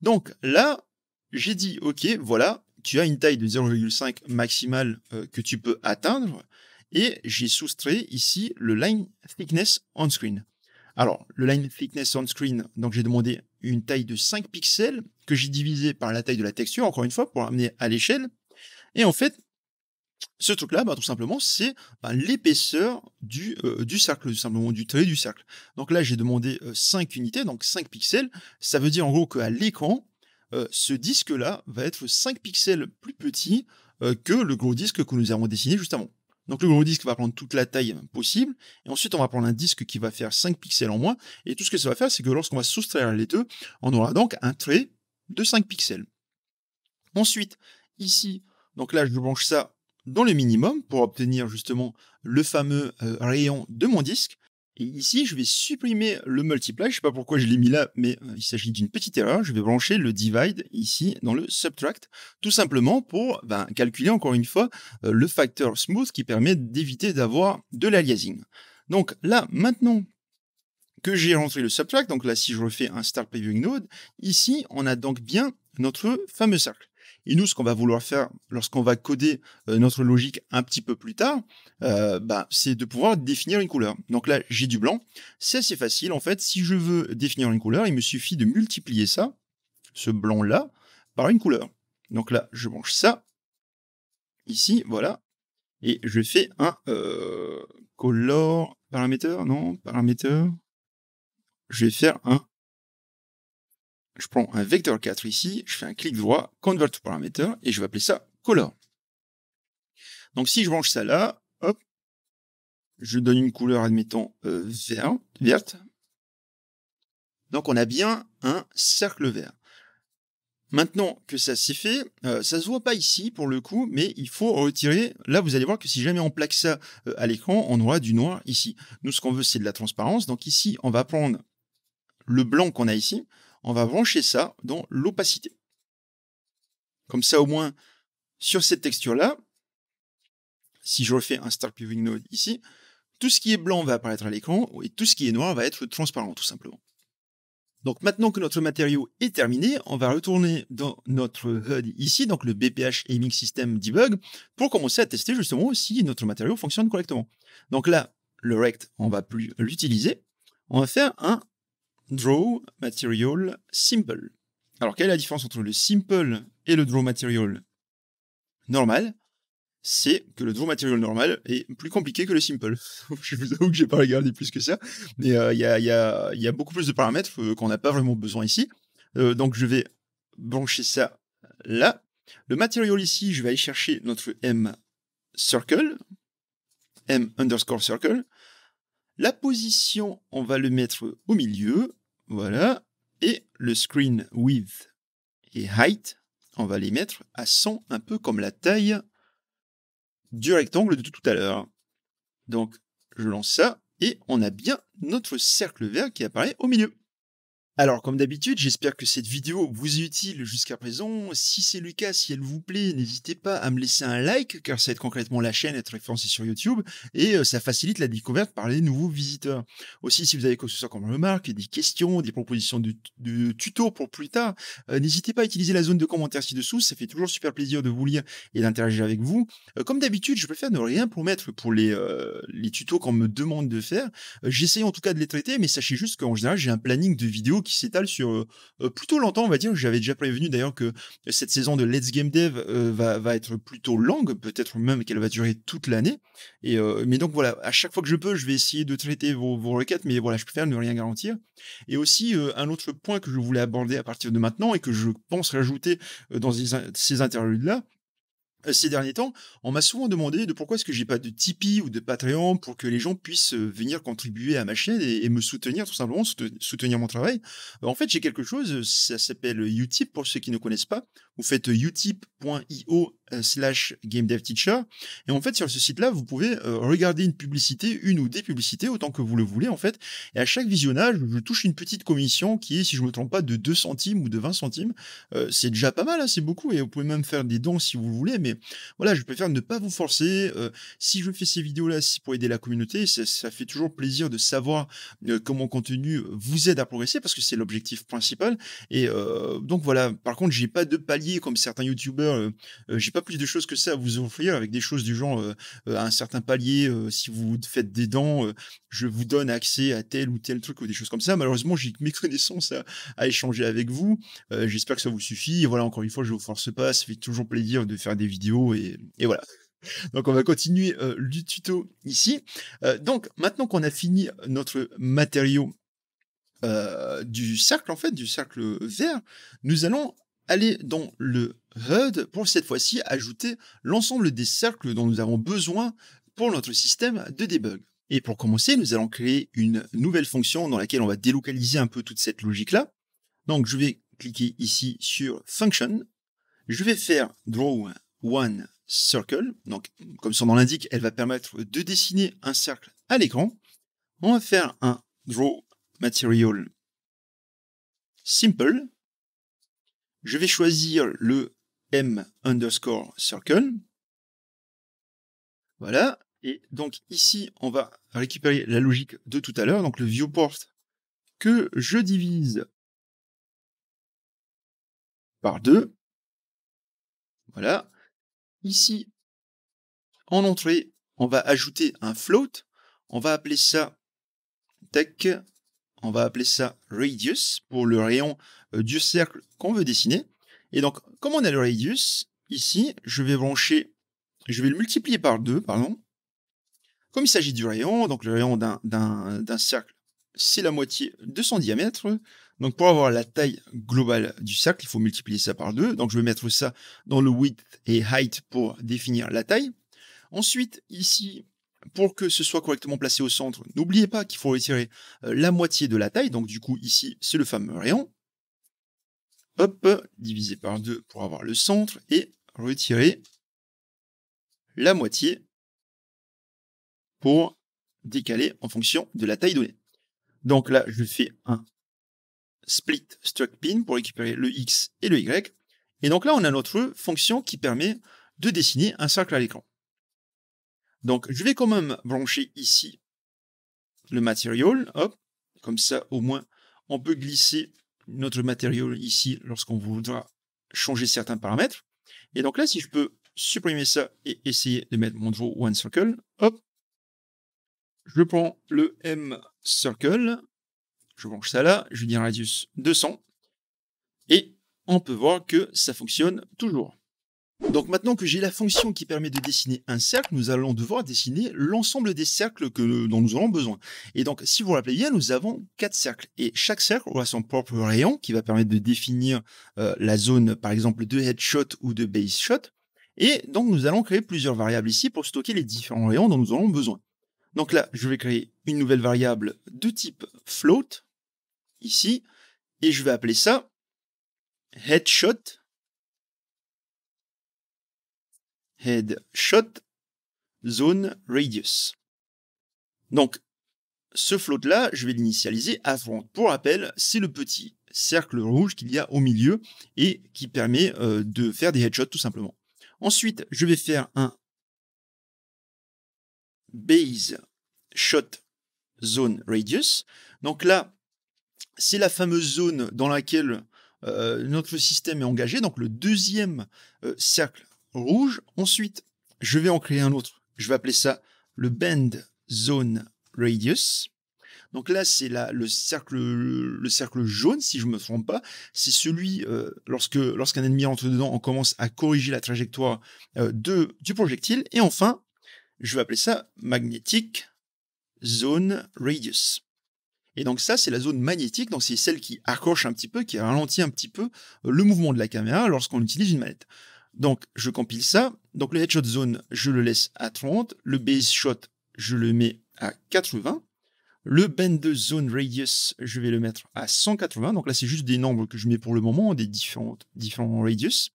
Donc là, j'ai dit, ok, voilà, tu as une taille de 0,5 maximale que tu peux atteindre, et j'ai soustrait ici le line thickness on screen. Alors, le line thickness on screen, donc j'ai demandé une taille de 5 pixels que j'ai divisé par la taille de la texture, encore une fois, pour amener à l'échelle. Et en fait, ce truc-là, tout simplement, c'est l'épaisseur du cercle, tout simplement, du trait du cercle. Donc là, j'ai demandé 5 unités, donc 5 pixels. Ça veut dire en gros qu'à l'écran, ce disque-là va être 5 pixels plus petit que le gros disque que nous avons dessiné juste avant. Donc le gros disque va prendre toute la taille possible, et ensuite on va prendre un disque qui va faire 5 pixels en moins, et tout ce que ça va faire, c'est que lorsqu'on va soustraire les deux, on aura donc un trait de 5 pixels. Ensuite, ici, donc là je branche ça dans le minimum pour obtenir justement le fameux rayon de mon disque. Et ici, je vais supprimer le multiply. Je ne sais pas pourquoi je l'ai mis là, mais il s'agit d'une petite erreur. Je vais brancher le divide ici dans le subtract, tout simplement pour calculer encore une fois le facteur smooth qui permet d'éviter d'avoir de l'aliasing. Donc là, maintenant que j'ai rentré le subtract, donc là, si je refais un start previewing node, ici, on a donc bien notre fameux cercle. Et nous, ce qu'on va vouloir faire lorsqu'on va coder notre logique un petit peu plus tard, c'est de pouvoir définir une couleur. Donc là, j'ai du blanc. C'est assez facile, en fait. Si je veux définir une couleur, il me suffit de multiplier ça, ce blanc-là, par une couleur. Donc là, je branche ça, ici, voilà. Et je fais un color parameter, non, parameter. Je vais faire je prends un vecteur 4 ici, je fais un clic droit, convert to parameter, et je vais appeler ça color. Donc si je branche ça là, hop, je donne une couleur, admettons, verte. Donc on a bien un cercle vert. Maintenant que ça c'est fait, ça se voit pas ici pour le coup, mais il faut retirer. Là, vous allez voir que si jamais on plaque ça à l'écran, on aura du noir ici. Nous, ce qu'on veut, c'est de la transparence. Donc ici, on va prendre le blanc qu'on a ici, on va brancher ça dans l'opacité. Comme ça, au moins, sur cette texture-là, si je refais un Start Previewing Node ici, tout ce qui est blanc va apparaître à l'écran et tout ce qui est noir va être transparent, tout simplement. Donc maintenant que notre matériau est terminé, on va retourner dans notre HUD ici, donc le BPH Aiming System Debug, pour commencer à tester justement si notre matériau fonctionne correctement. Donc là, le rect, on va plus l'utiliser. On va faire un Draw Material Simple. Alors, quelle est la différence entre le Simple et le Draw Material normal? C'est que le Draw Material normal est plus compliqué que le Simple. Je vous avoue que j'ai pas regardé plus que ça, mais il y a beaucoup plus de paramètres qu'on n'a pas vraiment besoin ici. Donc, je vais brancher ça là. Le Material ici, je vais aller chercher notre M Circle, M underscore Circle. La position, on va le mettre au milieu, voilà. Et le screen width et height, on va les mettre à 100, un peu comme la taille du rectangle de tout à l'heure. Donc, je lance ça, et on a bien notre cercle vert qui apparaît au milieu. Alors, comme d'habitude, j'espère que cette vidéo vous est utile jusqu'à présent. Si c'est le cas, si elle vous plaît, n'hésitez pas à me laisser un like, car ça aide concrètement la chaîne à être référencée sur YouTube, et ça facilite la découverte par les nouveaux visiteurs. Aussi, si vous avez quoi que ce soit comme remarque, des questions, des propositions de tutos pour plus tard, n'hésitez pas à utiliser la zone de commentaires ci-dessous, ça fait toujours super plaisir de vous lire et d'interagir avec vous. Comme d'habitude, je préfère ne rien promettre pour les tutos qu'on me demande de faire. J'essaye en tout cas de les traiter, mais sachez juste qu'en général, j'ai un planning de vidéos qui s'étale sur plutôt longtemps, on va dire. J'avais déjà prévenu d'ailleurs que cette saison de Let's Game Dev va être plutôt longue, peut-être même qu'elle va durer toute l'année. Mais donc voilà, à chaque fois que je peux, je vais essayer de traiter vos requêtes, mais voilà, je préfère ne rien garantir. Et aussi, un autre point que je voulais aborder à partir de maintenant et que je pense rajouter dans ces interludes-là, ces derniers temps, on m'a souvent demandé de pourquoi est-ce que j'ai pas de Tipeee ou de Patreon pour que les gens puissent venir contribuer à ma chaîne et me soutenir, tout simplement, soutenir mon travail. En fait, j'ai quelque chose, ça s'appelle Utip pour ceux qui ne connaissent pas. Vous faites utip.io/GameDevTeacher. Et en fait, sur ce site-là, vous pouvez regarder une publicité, une ou des publicités, autant que vous le voulez, en fait. Et à chaque visionnage, je touche une petite commission qui est, si je ne me trompe pas, de 2 centimes ou de 20 centimes. C'est déjà pas mal, hein, c'est beaucoup. Et vous pouvez même faire des dons si vous le voulez. Mais voilà, je préfère ne pas vous forcer. Si je fais ces vidéos-là, c'est pour aider la communauté. Ça fait toujours plaisir de savoir que mon contenu vous aide à progresser parce que c'est l'objectif principal. Et donc voilà, par contre, j'ai pas de palier comme certains youtubeurs, j'ai pas plus de choses que ça à vous offrir avec des choses du genre à un certain palier, si vous faites des dents, je vous donne accès à tel ou tel truc ou des choses comme ça. Malheureusement, j'ai que mes connaissances à échanger avec vous. J'espère que ça vous suffit. Et voilà, encore une fois, je vous force pas, ça fait toujours plaisir de faire des vidéos et voilà. Donc on va continuer le tuto ici. Donc maintenant qu'on a fini notre matériau du cercle, en fait, du cercle vert, nous allons aller dans le HUD pour cette fois-ci ajouter l'ensemble des cercles dont nous avons besoin pour notre système de debug. Et pour commencer, nous allons créer une nouvelle fonction dans laquelle on va délocaliser un peu toute cette logique-là. Donc je vais cliquer ici sur Function. Je vais faire Draw One Circle. Donc comme son nom l'indique, elle va permettre de dessiner un cercle à l'écran. On va faire un draw material simple. Je vais choisir le m_circle. Voilà. Et donc ici, on va récupérer la logique de tout à l'heure, donc le viewport que je divise par 2. Voilà. Ici, en entrée, on va ajouter un float. On va appeler ça tac. On va appeler ça radius pour le rayon du cercle qu'on veut dessiner. Et donc, comme on a le radius, ici, je vais le multiplier par 2, pardon. Comme il s'agit du rayon, donc le rayon d'un cercle, c'est la moitié de son diamètre. Donc pour avoir la taille globale du cercle, il faut multiplier ça par 2. Donc je vais mettre ça dans le width et height pour définir la taille. Ensuite, ici, pour que ce soit correctement placé au centre, n'oubliez pas qu'il faut retirer la moitié de la taille. Donc du coup, ici, c'est le fameux rayon. Hop, divisé par 2 pour avoir le centre et retirer la moitié pour décaler en fonction de la taille donnée. Donc là, je fais un split struct pin pour récupérer le X et le Y. Et donc là, on a notre fonction qui permet de dessiner un cercle à l'écran. Donc, je vais quand même brancher ici le material. Hop, comme ça, au moins, on peut glisser notre material ici lorsqu'on voudra changer certains paramètres. Et donc là, si je peux supprimer ça et essayer de mettre mon draw one circle, hop, je prends le M circle, je branche ça là, je dis un radius 200, et on peut voir que ça fonctionne toujours. Donc maintenant que j'ai la fonction qui permet de dessiner un cercle, nous allons devoir dessiner l'ensemble des cercles dont nous aurons besoin. Et donc, si vous vous rappelez bien, nous avons 4 cercles. Et chaque cercle aura son propre rayon qui va permettre de définir la zone, par exemple, de headshot ou de base shot. Et donc, nous allons créer plusieurs variables ici pour stocker les différents rayons dont nous aurons besoin. Donc là, je vais créer une nouvelle variable de type float, ici, et je vais appeler ça headshot zone radius. Donc, ce float-là, je vais l'initialiser à 30. Pour rappel, c'est le petit cercle rouge qu'il y a au milieu et qui permet de faire des headshots tout simplement. Ensuite, je vais faire un base shot zone radius. Donc là, c'est la fameuse zone dans laquelle notre système est engagé, donc le deuxième cercle rouge. Ensuite, je vais en créer un autre. Je vais appeler ça le bend zone radius. Donc là, c'est le cercle jaune, si je ne me trompe pas. C'est celui, lorsqu'un ennemi entre dedans, on commence à corriger la trajectoire du projectile. Et enfin, je vais appeler ça magnetic zone radius. Et donc ça, c'est la zone magnétique, donc c'est celle qui accroche un petit peu, qui ralentit un petit peu le mouvement de la caméra lorsqu'on utilise une manette. Donc je compile ça, donc le headshot zone, je le laisse à 30, le base shot, je le mets à 80, le bend zone radius, je vais le mettre à 180, donc là c'est juste des nombres que je mets pour le moment, des différents radius,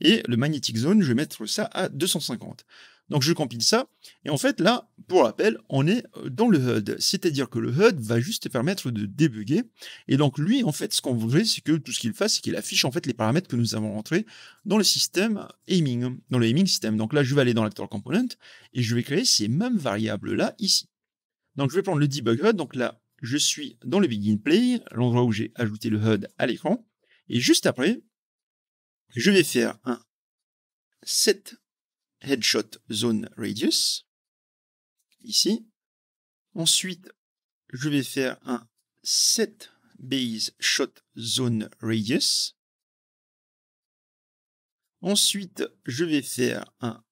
et le magnetic zone, je vais mettre ça à 250. Donc je compile ça, et en fait là, pour rappel, on est dans le HUD, c'est-à-dire que le HUD va juste permettre de débugger, et donc lui, en fait, ce qu'on voudrait, c'est que tout ce qu'il fasse, c'est qu'il affiche en fait les paramètres que nous avons rentrés dans le système aiming, dans le aiming system. Donc là, je vais aller dans l'actor component, et je vais créer ces mêmes variables-là ici. Donc je vais prendre le debug HUD, donc là, je suis dans le begin play, l'endroit où j'ai ajouté le HUD à l'écran, et juste après, je vais faire un set headshot zone radius, ici. Ensuite, je vais faire un set base shot zone radius. Ensuite, je vais faire un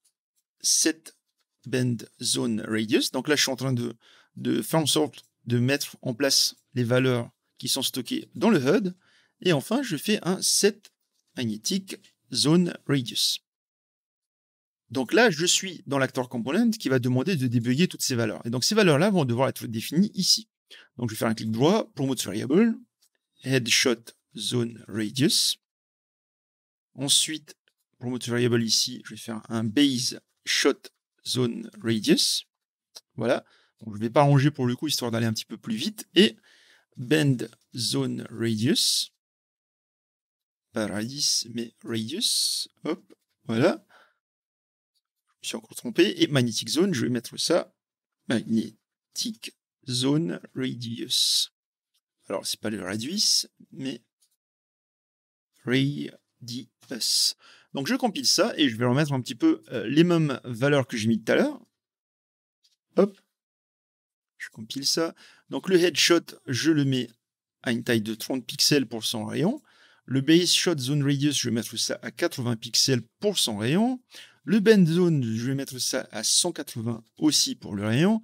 set bend zone radius. Donc là, je suis en train de faire en sorte de mettre en place les valeurs qui sont stockées dans le HUD. Et enfin, je fais un set magnetic zone radius. Donc là, je suis dans l'actor component qui va demander de débugger toutes ces valeurs. Et donc ces valeurs-là vont devoir être définies ici. Donc je vais faire un clic droit, promote variable, headshot zone radius. Ensuite, promote variable ici, je vais faire un base shot zone radius. Voilà. Donc, je ne vais pas ranger pour le coup, histoire d'aller un petit peu plus vite. Et bend zone radius. Pas radius, mais radius. Hop, voilà. Je me suis encore trompé. Et magnetic zone, je vais mettre ça. Magnetic zone radius. Alors, c'est pas le radius, mais radius. Donc, je compile ça et je vais remettre un petit peu les mêmes valeurs que j'ai mis tout à l'heure. Hop. Je compile ça. Donc, le headshot, je le mets à une taille de 30 pixels pour son rayon. Le base shot zone radius, je vais mettre ça à 80 pixels pour son rayon. Le bend zone, je vais mettre ça à 180 aussi pour le rayon.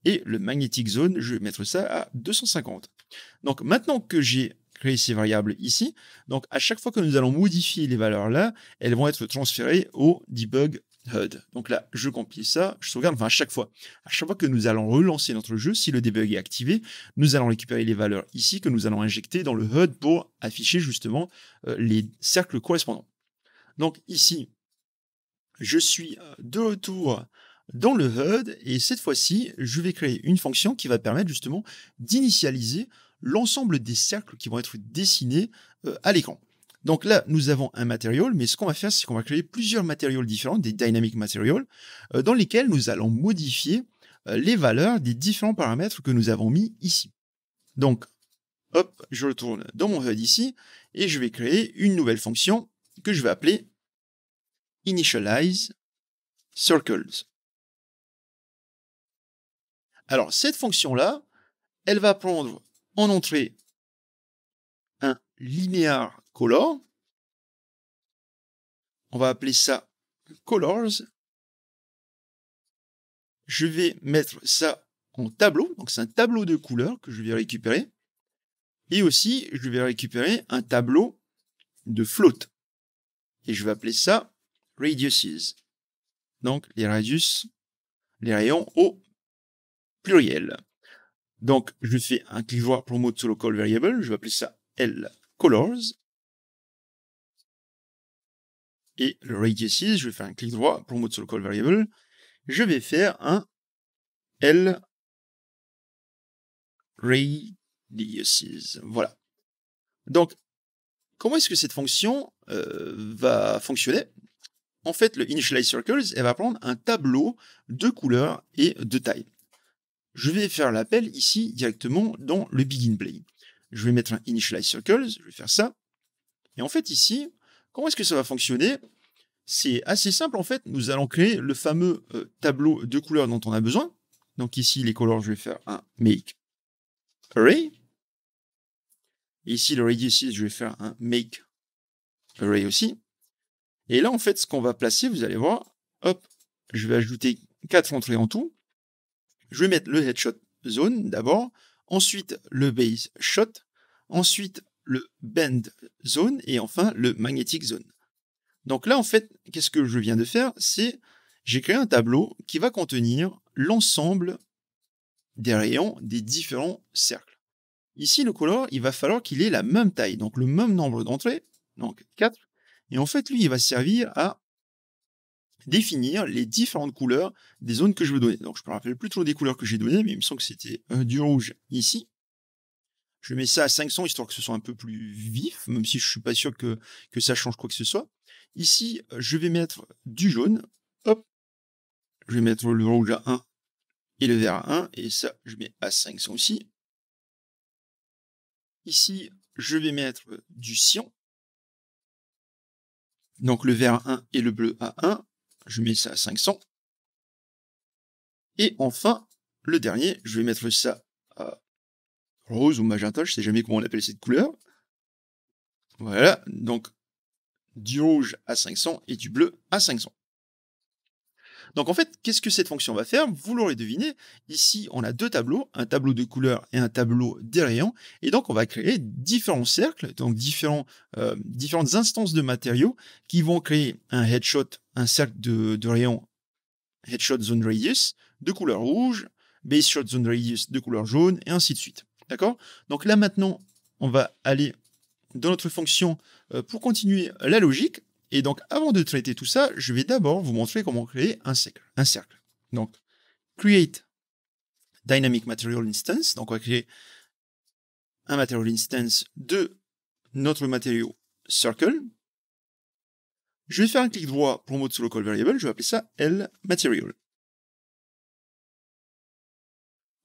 Et le magnetic zone, je vais mettre ça à 250. Donc maintenant que j'ai créé ces variables ici, donc à chaque fois que nous allons modifier les valeurs là, elles vont être transférées au debug HUD. Donc là, je compile ça, je sauvegarde, enfin à chaque fois que nous allons relancer notre jeu, si le debug est activé, nous allons récupérer les valeurs ici que nous allons injecter dans le HUD pour afficher justement les cercles correspondants. Donc ici, je suis de retour dans le HUD et cette fois-ci, je vais créer une fonction qui va permettre justement d'initialiser l'ensemble des cercles qui vont être dessinés à l'écran. Donc là, nous avons un material, mais ce qu'on va faire, c'est qu'on va créer plusieurs materials différents, des dynamic materials, dans lesquels nous allons modifier les valeurs des différents paramètres que nous avons mis ici. Donc, hop, je retourne dans mon HUD ici, et je vais créer une nouvelle fonction que je vais appeler initialize circles. Alors, cette fonction-là, elle va prendre en entrée un linear color. On va appeler ça colors. Je vais mettre ça en tableau. Donc, c'est un tableau de couleurs que je vais récupérer. Et aussi, je vais récupérer un tableau de float. Et je vais appeler ça radiuses. Donc, les radius, les rayons au pluriel. Donc, je fais un clic droit promote to local variable. Je vais appeler ça L colors. Et le radiuses, je vais faire un clic droit promote to local variable. Je vais faire un L radiuses. Voilà. Donc, comment est-ce que cette fonction va fonctionner? En fait, le initialize circles, elle va prendre un tableau de couleurs et de taille. Je vais faire l'appel ici directement dans le begin play. Je vais mettre un initialize circles, je vais faire ça. Et en fait ici, comment est-ce que ça va fonctionner? C'est assez simple en fait, nous allons créer le fameux tableau de couleurs dont on a besoin. Donc ici, les colors, je vais faire un make array. Et ici, le radius, je vais faire un make array aussi. Et là, en fait, ce qu'on va placer, vous allez voir, hop, je vais ajouter 4 entrées en tout. Je vais mettre le headshot zone d'abord, ensuite le base shot, ensuite le bend zone et enfin le magnetic zone. Donc là, en fait, qu'est-ce que je viens de faire? C'est j'ai créé un tableau qui va contenir l'ensemble des rayons des différents cercles. Ici, le color, il va falloir qu'il ait la même taille, donc le même nombre d'entrées, donc 4. Et en fait, lui, il va servir à définir les différentes couleurs des zones que je veux donner. Donc, je me rappelle plus trop des couleurs que j'ai données, mais il me semble que c'était du rouge ici. Je mets ça à 500, histoire que ce soit un peu plus vif, même si je suis pas sûr que ça change quoi que ce soit. Ici, je vais mettre du jaune. Hop. Je vais mettre le rouge à 1 et le vert à 1. Et ça, je mets à 500 aussi. Ici, je vais mettre du cyan. Donc, le vert à 1 et le bleu à 1. Je mets ça à 500. Et enfin, le dernier, je vais mettre ça à rose ou magenta, je ne sais jamais comment on appelle cette couleur. Voilà, donc du rouge à 500 et du bleu à 500. Donc en fait, qu'est-ce que cette fonction va faire? Vous l'aurez deviné, ici on a deux tableaux, un tableau de couleurs et un tableau des rayons, et donc on va créer différents cercles, donc différentes instances de matériaux qui vont créer un headshot, un cercle de rayons headshot zone radius de couleur rouge, base shot zone radius de couleur jaune, et ainsi de suite. D'accord? Donc là maintenant, on va aller dans notre fonction pour continuer la logique. Et donc, avant de traiter tout ça, je vais d'abord vous montrer comment créer un cercle. Donc, create dynamic material instance. Donc on va créer un material instance de notre matériau circle. Je vais faire un clic droit pour mode sous local variable, je vais appeler ça L material.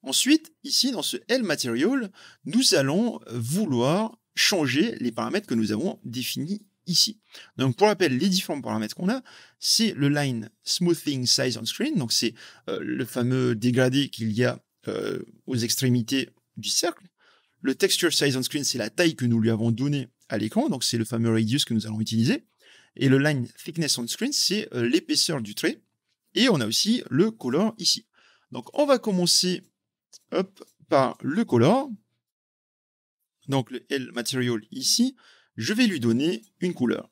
Ensuite, ici, dans ce L material, nous allons vouloir changer les paramètres que nous avons définis ici. Donc, pour rappel, les différents paramètres qu'on a, c'est le line smoothing size on screen, donc c'est le fameux dégradé qu'il y a aux extrémités du cercle. Le texture size on screen, c'est la taille que nous lui avons donnée à l'écran, donc c'est le fameux radius que nous allons utiliser. Et le line thickness on screen, c'est l'épaisseur du trait. Et on a aussi le color ici. Donc, on va commencer par le color. Donc, le L material ici, je vais lui donner une couleur.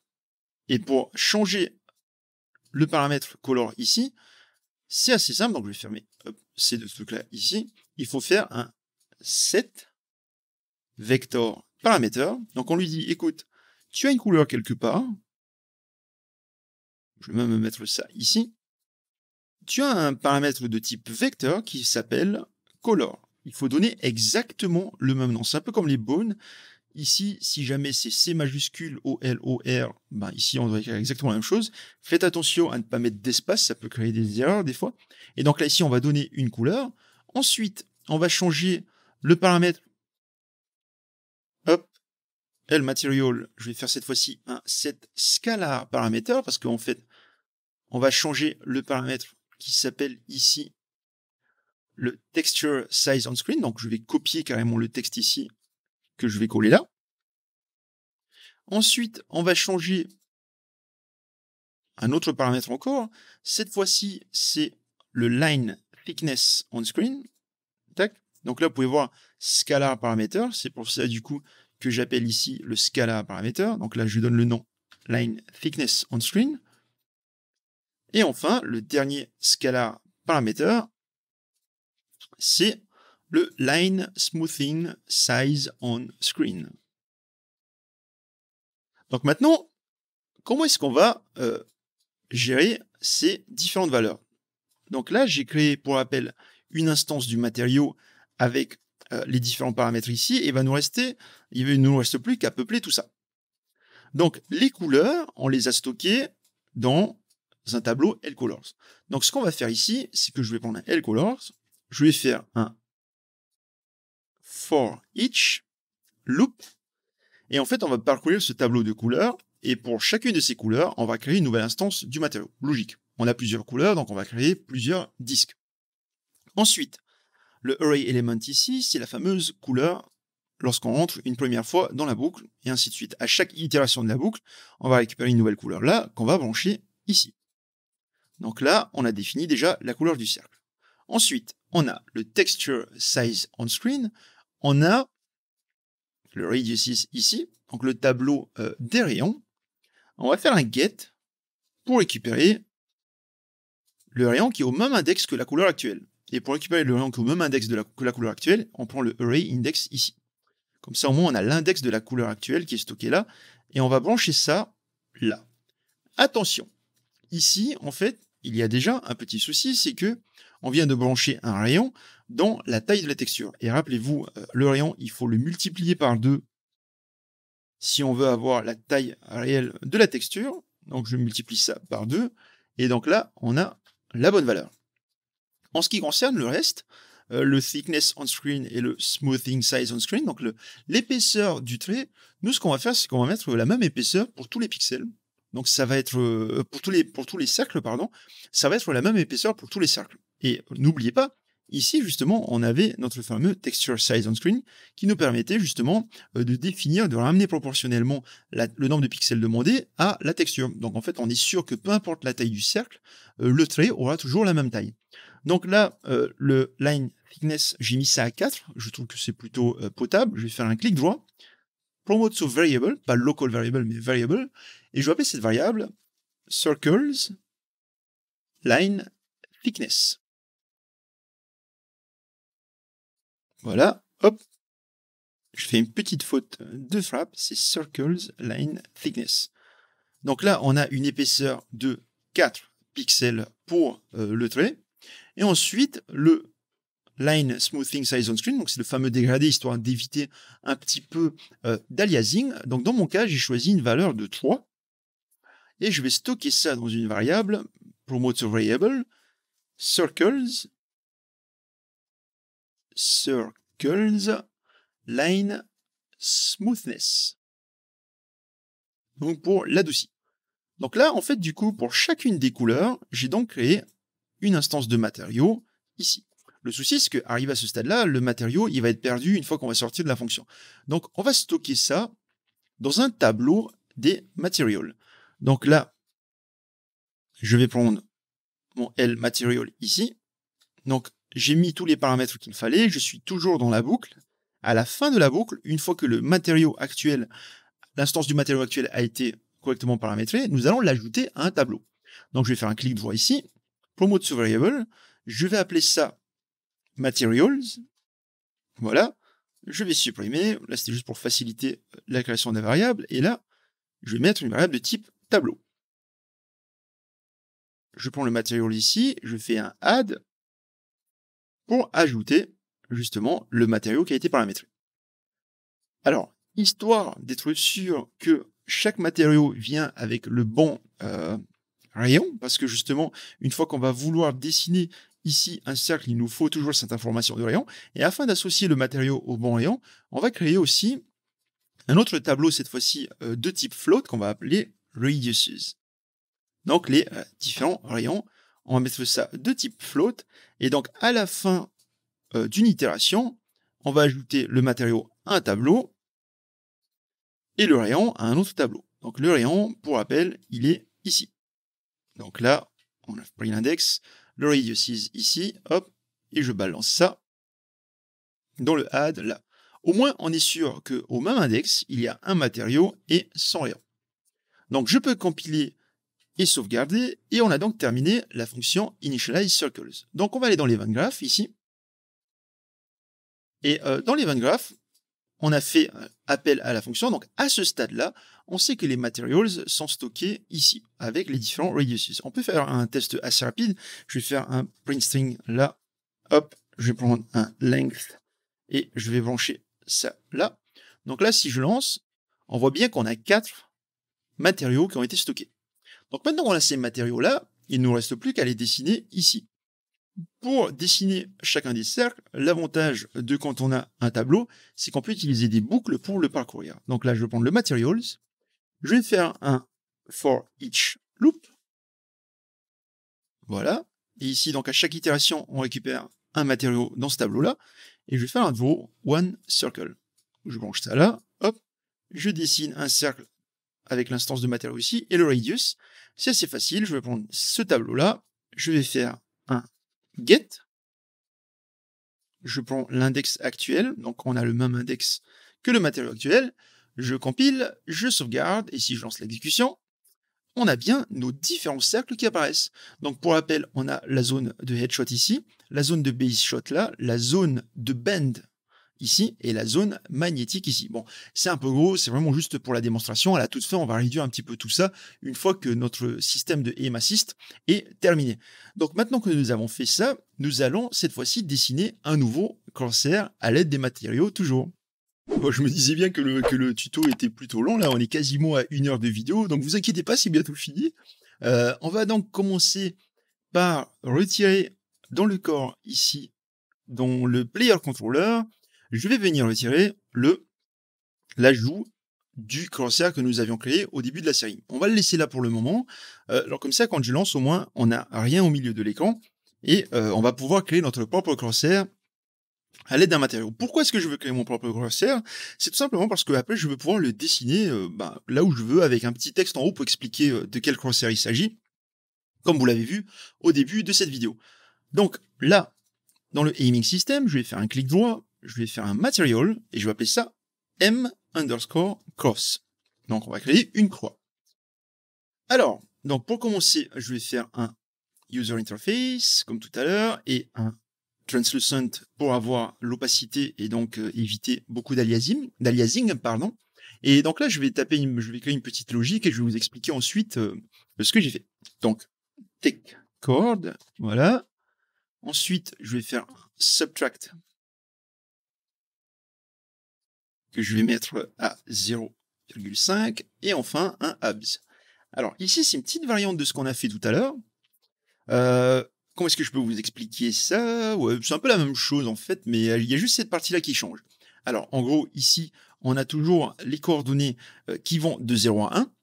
Et pour changer le paramètre color ici, c'est assez simple. Donc, je vais fermer ces deux trucs-là ici. Il faut faire un set vector parameter. Donc, on lui dit, écoute, tu as une couleur quelque part. Je vais même mettre ça ici. Tu as un paramètre de type vecteur qui s'appelle color. Il faut donner exactement le même nom. C'est un peu comme les bones. Ici, si jamais c'est C majuscule O-L-O-R, ben ici on doit écrire exactement la même chose. Faites attention à ne pas mettre d'espace, ça peut créer des erreurs des fois. Et donc là, ici, on va donner une couleur. Ensuite, on va changer le paramètre. Hop, L material, je vais faire cette fois-ci un set scalar parameter parce qu'en fait, on va changer le paramètre qui s'appelle ici le texture size on screen. Donc, je vais copier carrément le texte ici que je vais coller là. Ensuite, on va changer un autre paramètre encore. Cette fois-ci, c'est le line thickness on screen. Tac. Donc là, vous pouvez voir scalar parameter. C'est pour ça, du coup, que j'appelle ici le scalar parameter. Donc là, je donne le nom line thickness on screen. Et enfin, le dernier scalar parameter, c'est le line smoothing size on screen. Donc maintenant, comment est-ce qu'on va gérer ces différentes valeurs? Donc là, j'ai créé, pour rappel, une instance du matériau avec les différents paramètres ici, et il ne nous reste plus qu'à peupler tout ça. Donc les couleurs, on les a stockées dans un tableau LColors. Donc ce qu'on va faire ici, c'est que je vais prendre un LColors, je vais faire un for each loop, et en fait on va parcourir ce tableau de couleurs, et pour chacune de ces couleurs, on va créer une nouvelle instance du matériau. Logique. On a plusieurs couleurs, donc on va créer plusieurs disques. Ensuite, le array element ici, c'est la fameuse couleur lorsqu'on rentre une première fois dans la boucle, et ainsi de suite. À chaque itération de la boucle, on va récupérer une nouvelle couleur là, qu'on va brancher ici. Donc là, on a défini déjà la couleur du cercle. Ensuite, on a le texture size on screen, on a le radius ici, donc le tableau des rayons. On va faire un get pour récupérer le rayon qui est au même index que la couleur actuelle. Et pour récupérer le rayon qui est au même index que la couleur actuelle, on prend le array index ici. Comme ça, au moins, on a l'index de la couleur actuelle qui est stocké là, et on va brancher ça là. Attention, ici, en fait, il y a déjà un petit souci, c'est que on vient de brancher un rayon dans la taille de la texture. Et rappelez-vous, le rayon, il faut le multiplier par 2 si on veut avoir la taille réelle de la texture. Donc, je multiplie ça par 2, et donc là, on a la bonne valeur. En ce qui concerne le reste, le thickness on screen et le smoothing size on screen, donc l'épaisseur du trait, nous ce qu'on va faire, c'est qu'on va mettre la même épaisseur pour tous les pixels. Donc ça va être pour tous les cercles, pardon, ça va être la même épaisseur pour tous les cercles. Et n'oubliez pas, ici justement, on avait notre fameux texture size on screen qui nous permettait justement de définir, de ramener proportionnellement le nombre de pixels demandés à la texture. Donc en fait, on est sûr que peu importe la taille du cercle, le trait aura toujours la même taille. Donc là, le line thickness, j'ai mis ça à 4. Je trouve que c'est plutôt potable. Je vais faire un clic droit. Promote to variable, pas local variable, mais variable. Et je vais appeler cette variable circles line thickness. Voilà, hop. Je fais une petite faute de frappe, c'est circles line thickness. Donc là, on a une épaisseur de 4 pixels pour le trait. Et ensuite, le line smoothing size on screen, donc c'est le fameux dégradé histoire d'éviter un petit peu d'aliasing. Donc dans mon cas, j'ai choisi une valeur de 3 et je vais stocker ça dans une variable promote variable circles line smoothness. Donc pour l'adouci. Donc là, en fait, du coup, pour chacune des couleurs, j'ai donc créé une instance de matériau ici. Le souci, c'est qu'arrivé à ce stade-là, le matériau, il va être perdu une fois qu'on va sortir de la fonction. Donc, on va stocker ça dans un tableau des materials. Donc là, je vais prendre mon L material ici. Donc, j'ai mis tous les paramètres qu'il fallait. Je suis toujours dans la boucle. À la fin de la boucle, une fois que le matériau actuel, l'instance du matériau actuel a été correctement paramétrée, nous allons l'ajouter à un tableau. Donc, je vais faire un clic droit ici, promote to variable, je vais appeler ça materials, voilà, je vais supprimer, là c'était juste pour faciliter la création des variables, et là, je vais mettre une variable de type tableau. Je prends le material ici, je fais un add pour ajouter justement le matériau qui a été paramétré. Alors, histoire d'être sûr que chaque matériau vient avec le bon rayon, parce que justement, une fois qu'on va vouloir dessiner ici un cercle, il nous faut toujours cette information de rayon, et afin d'associer le matériau au bon rayon, on va créer aussi un autre tableau, cette fois-ci de type float, qu'on va appeler radiuses. Donc les différents rayons, on va mettre ça de type float, et donc à la fin d'une itération, on va ajouter le matériau à un tableau, et le rayon à un autre tableau. Donc le rayon, pour rappel, il est ici. Donc là, on a pris l'index, le radius ici, hop, et je balance ça dans le add là. Au moins, on est sûr qu'au même index, il y a un matériau et son rayon. Donc je peux compiler et sauvegarder, et on a donc terminé la fonction initialize circles. Donc on va aller dans l'event graph ici, et dans l'event graph, on a fait appel à la fonction, donc à ce stade-là, on sait que les materials sont stockés ici, avec les différents radiuses. On peut faire un test assez rapide, je vais faire un print string là, hop, je vais prendre un length, et je vais brancher ça là. Donc là, si je lance, on voit bien qu'on a 4 matériaux qui ont été stockés. Donc maintenant qu'on a ces matériaux-là, il ne nous reste plus qu'à les dessiner ici. Pour dessiner chacun des cercles, l'avantage de quand on a un tableau, c'est qu'on peut utiliser des boucles pour le parcourir. Donc là, je vais prendre le materials, je vais faire un for each loop. Voilà. Et ici, donc à chaque itération, on récupère un matériau dans ce tableau-là. Et je vais faire un draw one circle. Je branche ça là, hop, je dessine un cercle avec l'instance de matériau ici et le radius. C'est assez facile, je vais prendre ce tableau-là, je vais faire un get. Je prends l'index actuel, donc on a le même index que le matériau actuel. Je compile, je sauvegarde, et si je lance l'exécution, on a bien nos différents cercles qui apparaissent. Donc pour rappel, on a la zone de headshot ici, la zone de base shot là, la zone de bend ici, et la zone magnétique ici. Bon, c'est un peu gros, c'est vraiment juste pour la démonstration. À la toute fin, on va réduire un petit peu tout ça une fois que notre système de Aim Assist est terminé. Donc maintenant que nous avons fait ça, nous allons cette fois-ci dessiner un nouveau corsaire à l'aide des matériaux toujours. Bon, je me disais bien que le tuto était plutôt long, là on est quasiment à 1 heure de vidéo, donc vous inquiétez pas, c'est bientôt fini. On va donc commencer par retirer dans le corps ici, dans le player controller, je vais venir retirer l'ajout du corsaire que nous avions créé au début de la série. On va le laisser là pour le moment, alors comme ça quand je lance au moins on n'a rien au milieu de l'écran, et on va pouvoir créer notre propre corsaire à l'aide d'un matériau. Pourquoi est-ce que je veux créer mon propre corsaire? C'est tout simplement parce que après je veux pouvoir le dessiner là où je veux, avec un petit texte en haut pour expliquer de quel corsaire il s'agit, comme vous l'avez vu au début de cette vidéo. Donc là, dans le aiming system, je vais faire un clic droit, je vais faire un material, et je vais appeler ça m_cross. Donc on va créer une croix. Alors, donc pour commencer, je vais faire un user interface, comme tout à l'heure, et un translucent pour avoir l'opacité et donc éviter beaucoup d'aliasing, pardon. Et donc là, je vais créer une petite logique et je vais vous expliquer ensuite ce que j'ai fait. Donc, take chord, voilà. Ensuite, je vais faire subtract que je vais mettre à 0,5 et enfin un abs. Alors ici, c'est une petite variante de ce qu'on a fait tout à l'heure. Comment est-ce que je peux vous expliquer ça? Ouais, c'est un peu la même chose en fait, mais il y a juste cette partie-là qui change. Alors en gros, ici, on a toujours les coordonnées qui vont de 0 à 1.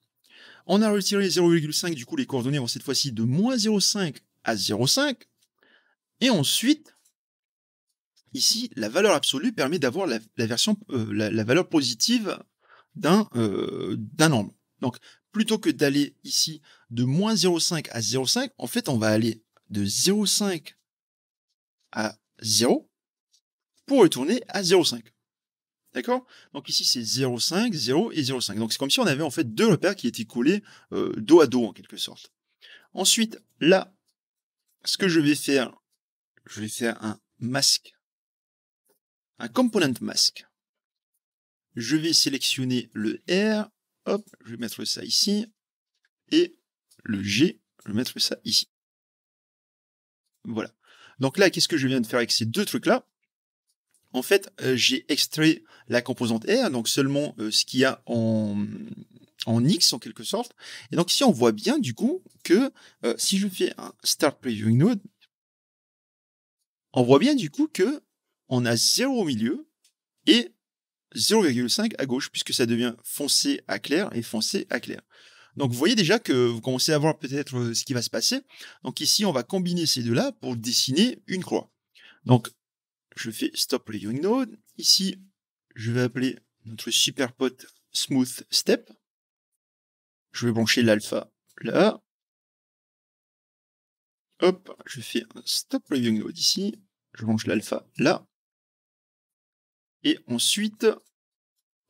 On a retiré 0,5, du coup les coordonnées vont cette fois-ci de moins 0,5 à 0,5. Et ensuite, ici, la valeur absolue permet d'avoir la valeur positive d'un nombre. Donc, plutôt que d'aller ici de moins 0,5 à 0,5, en fait, on va aller de 0,5 à 0 pour retourner à 0,5. D'accord? Donc ici, c'est 0,5, 0 et 0,5. Donc c'est comme si on avait en fait deux repères qui étaient collés dos à dos en quelque sorte. Ensuite, là, ce que je vais faire un masque, un component mask. Je vais sélectionner le R, hop, je vais mettre ça ici, et le G, je vais mettre ça ici. Voilà. Donc là, qu'est-ce que je viens de faire avec ces deux trucs-là? En fait, j'ai extrait la composante R, donc seulement ce qu'il y a en X en quelque sorte. Et donc ici, on voit bien du coup que si je fais un Start Previewing Node, on voit bien du coup que on a 0 au milieu et 0,5 à gauche, puisque ça devient foncé à clair et foncé à clair. Donc vous voyez déjà que vous commencez à voir peut-être ce qui va se passer. Donc ici, on va combiner ces deux-là pour dessiner une croix. Donc je fais Stop Previewing Node. Ici, je vais appeler notre super pote Smooth Step. Je vais brancher l'alpha là. Hop, je fais un Stop Previewing Node ici. Je branche l'alpha là. Et ensuite,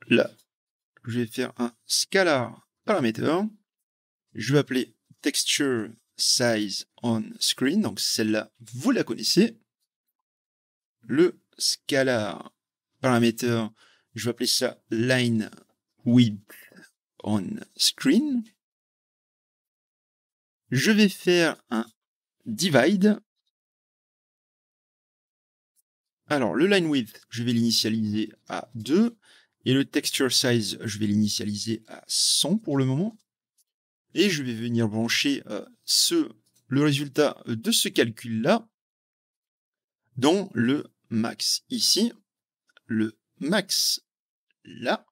là, je vais faire un scalar parameter. Je vais appeler Texture Size on Screen. Donc celle-là, vous la connaissez. Le scalar parameter, je vais appeler ça Line Width on Screen. Je vais faire un divide. Alors, le line width, je vais l'initialiser à 2. Et le texture size, je vais l'initialiser à 100 pour le moment. Et je vais venir brancher le résultat de ce calcul-là dans le max ici, le max là.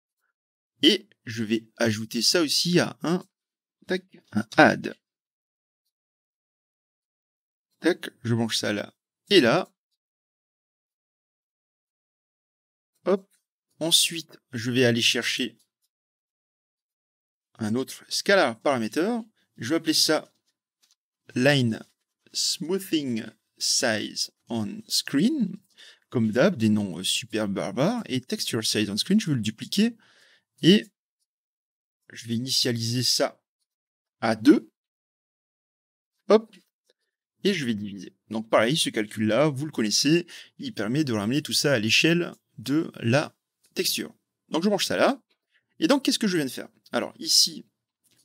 Et je vais ajouter ça aussi à un add. Tac, je branche ça là et là. Hop. Ensuite, je vais aller chercher un autre scalar parameter. Je vais appeler ça line smoothing size on screen. Comme d'hab, des noms super barbares. Et texture size on screen, je vais le dupliquer. Et je vais initialiser ça à 2. Hop. Et je vais diviser. Donc pareil, ce calcul-là, vous le connaissez, il permet de ramener tout ça à l'échelle de la texture. Donc je branche ça là. Et donc qu'est-ce que je viens de faire? Alors ici,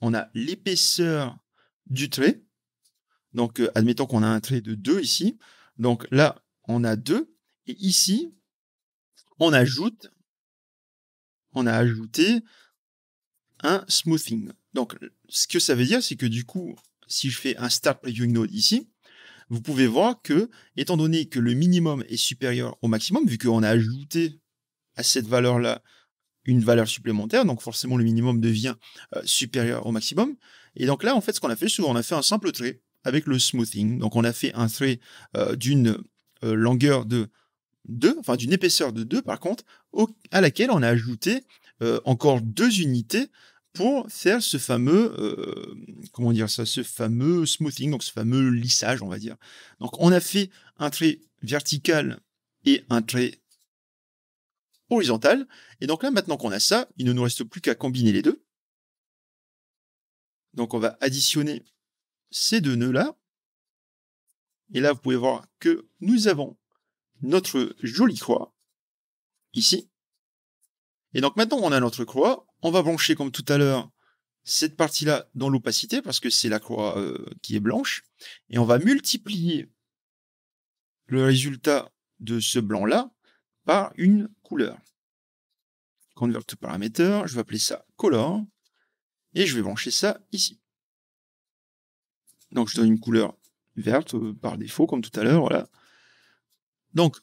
on a l'épaisseur du trait. Donc admettons qu'on a un trait de 2 ici. Donc là, on a 2. Et ici, on a ajouté un smoothing. Donc ce que ça veut dire, c'est que du coup, si je fais un Start Previewing Node ici, vous pouvez voir que, étant donné que le minimum est supérieur au maximum, vu qu'on a ajouté à cette valeur-là une valeur supplémentaire, donc forcément le minimum devient supérieur au maximum. Et donc là, en fait, ce qu'on a fait, c'est qu'on a fait un simple trait avec le smoothing. Donc on a fait un trait d'une longueur de 2, enfin d'une épaisseur de 2 par contre, à laquelle on a ajouté encore 2 unités pour faire ce fameux, ce fameux smoothing, donc ce fameux lissage, on va dire. Donc on a fait un trait vertical et un trait horizontal. Et donc là, maintenant qu'on a ça, il ne nous reste plus qu'à combiner les deux. Donc on va additionner ces deux nœuds-là. Et là, vous pouvez voir que nous avons notre jolie croix ici. Et donc maintenant on a notre croix, on va brancher comme tout à l'heure cette partie-là dans l'opacité parce que c'est la croix qui est blanche. Et on va multiplier le résultat de ce blanc-là par une couleur. Convert to parameter, je vais appeler ça color, et je vais brancher ça ici. Donc je donne une couleur verte par défaut, comme tout à l'heure, voilà. Donc,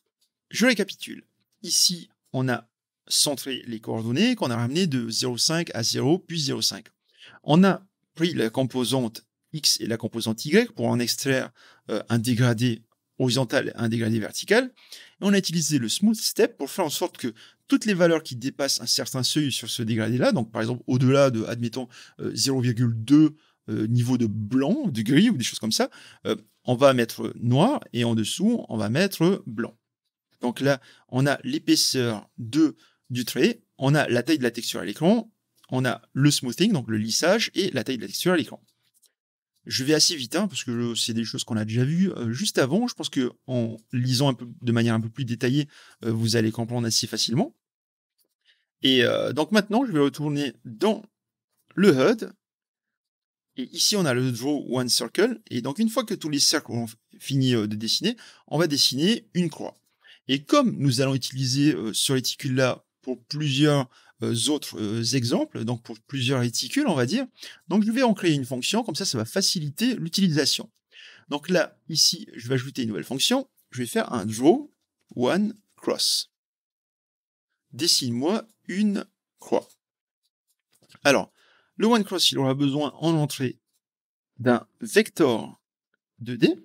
je récapitule. Ici, on a centré les coordonnées qu'on a ramenées de 0,5 à 0, puis 0,5. On a pris la composante X et la composante Y pour en extraire un dégradé horizontal et un dégradé vertical. Et on a utilisé le smooth step pour faire en sorte que toutes les valeurs qui dépassent un certain seuil sur ce dégradé-là, donc par exemple au-delà de, admettons, 0,2 niveau de blanc, de gris ou des choses comme ça, on va mettre noir et en dessous, on va mettre blanc. Donc là, on a l'épaisseur du trait, on a la taille de la texture à l'écran, on a le smoothing, donc le lissage, et la taille de la texture à l'écran. Je vais assez vite, parce que c'est des choses qu'on a déjà vues juste avant. Je pense qu'en lisant un peu, de manière un peu plus détaillée, vous allez comprendre assez facilement. Et donc maintenant, je vais retourner dans le HUD. Et ici, on a le Draw One Circle. Et donc, une fois que tous les cercles ont fini de dessiner, on va dessiner une croix. Et comme nous allons utiliser ce réticule-là pour plusieurs autres exemples, donc pour plusieurs réticules, on va dire, donc je vais en créer une fonction, comme ça va faciliter l'utilisation. Donc là, ici, je vais ajouter une nouvelle fonction, je vais faire un Draw One Cross. Dessine-moi une croix. Alors, le One Cross, il aura besoin en entrée d'un vecteur 2D.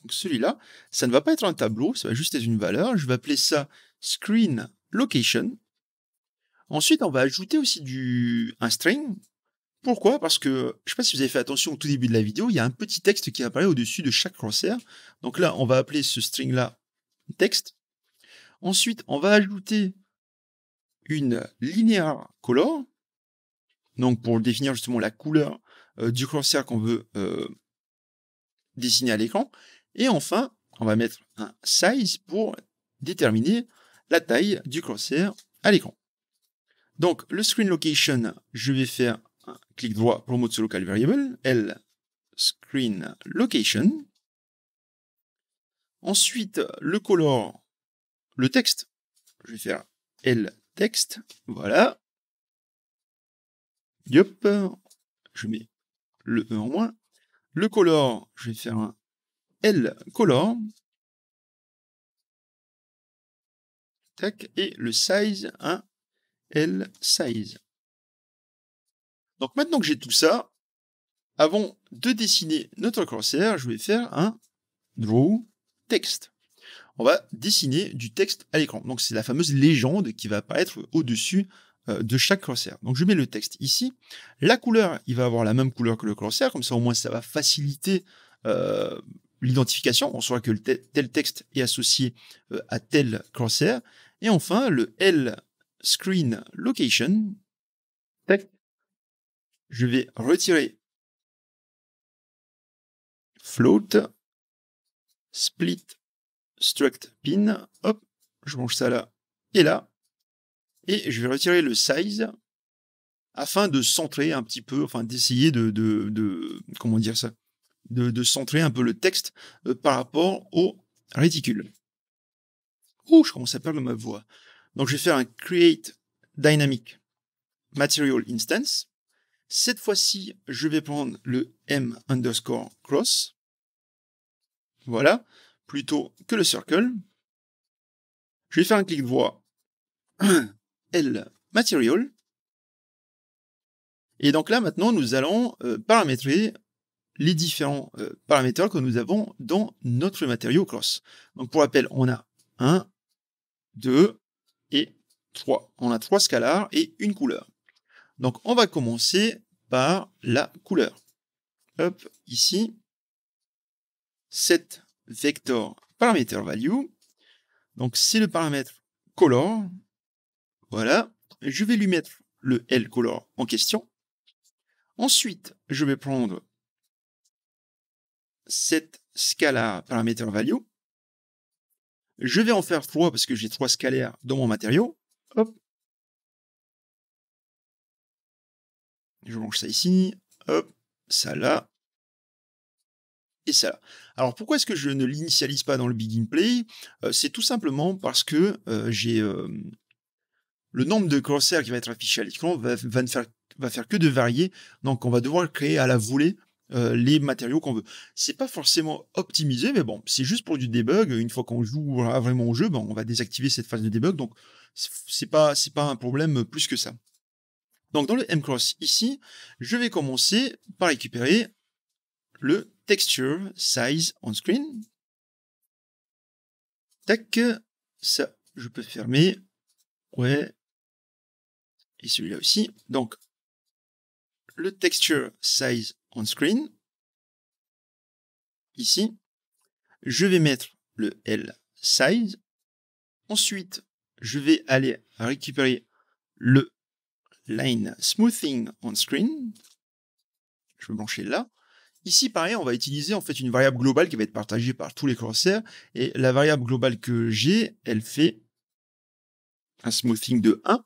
Donc celui-là, ça ne va pas être un tableau, ça va juste être une valeur. Je vais appeler ça Screen Location. Ensuite, on va ajouter aussi un string. Pourquoi? Parce que, je ne sais pas si vous avez fait attention au tout début de la vidéo, il y a un petit texte qui apparaît au-dessus de chaque crosshair. Donc là, on va appeler ce string-là texte. Ensuite, on va ajouter une linear color. Donc pour définir justement la couleur du crosshair qu'on veut dessiner à l'écran. Et enfin, on va mettre un size pour déterminer la taille du crosshair à l'écran. Donc, le screen location, je vais faire un clic droit pour mode local variable, L screen location. Ensuite, le color, le texte, je vais faire L text, voilà. Yop, je mets le E en moins. Le color, je vais faire un L color. Tac, et le size, un L size. Donc maintenant que j'ai tout ça, avant de dessiner notre crosshair, je vais faire un draw text. On va dessiner du texte à l'écran. Donc c'est la fameuse légende qui va apparaître au-dessus de chaque crosshair. Donc je mets le texte ici. La couleur, il va avoir la même couleur que le crosshair, comme ça au moins ça va faciliter l'identification. On saura que tel texte est associé à tel crosshair. Et enfin, le L screen location. Tac. Je vais retirer float, split, struct pin, hop, je branche ça là et là, et je vais retirer le size afin de centrer un petit peu, enfin d'essayer comment dire ça, de centrer un peu le texte par rapport au réticule. Ouh, je commence à perdre ma voix. Donc je vais faire un create dynamic material instance. Cette fois-ci, je vais prendre le m underscore cross. Voilà, plutôt que le circle. Je vais faire un clic droit L material. Et donc là, maintenant, nous allons paramétrer les différents paramètres que nous avons dans notre matériau cross. Donc pour rappel, on a 1, 2 et 3. On a 3 scalars et une couleur. Donc on va commencer par la couleur. Hop, ici, set vector parameter value. Donc c'est le paramètre color. Voilà. Je vais lui mettre le L color en question. Ensuite, je vais prendre cette scalar parameter value. Je vais en faire 3 parce que j'ai 3 scalaires dans mon matériau. Hop. Je range ça ici. Hop. Ça là. et celle-là. Alors pourquoi est-ce que je ne l'initialise pas dans le Begin Play? C'est tout simplement parce que, j'ai, le nombre de crosshairs qui va être affiché à l'écran va faire que de varier, donc on va devoir créer à la volée, les matériaux qu'on veut. C'est pas forcément optimisé, mais bon, c'est juste pour du debug. Une fois qu'on jouera vraiment au jeu, ben, on va désactiver cette phase de debug, donc c'est pas un problème plus que ça. Donc dans le mcross ici, je vais commencer par récupérer le texture size on screen. Tac, ça, je peux fermer. Ouais. Et celui-là aussi. Donc, le texture size on screen. Ici. Je vais mettre le L size. Ensuite, je vais aller récupérer le line smoothing on screen. Je vais brancher là. Ici, pareil, on va utiliser en fait une variable globale qui va être partagée par tous les crosshairs. Et la variable globale que j'ai, elle fait un smoothing de 1.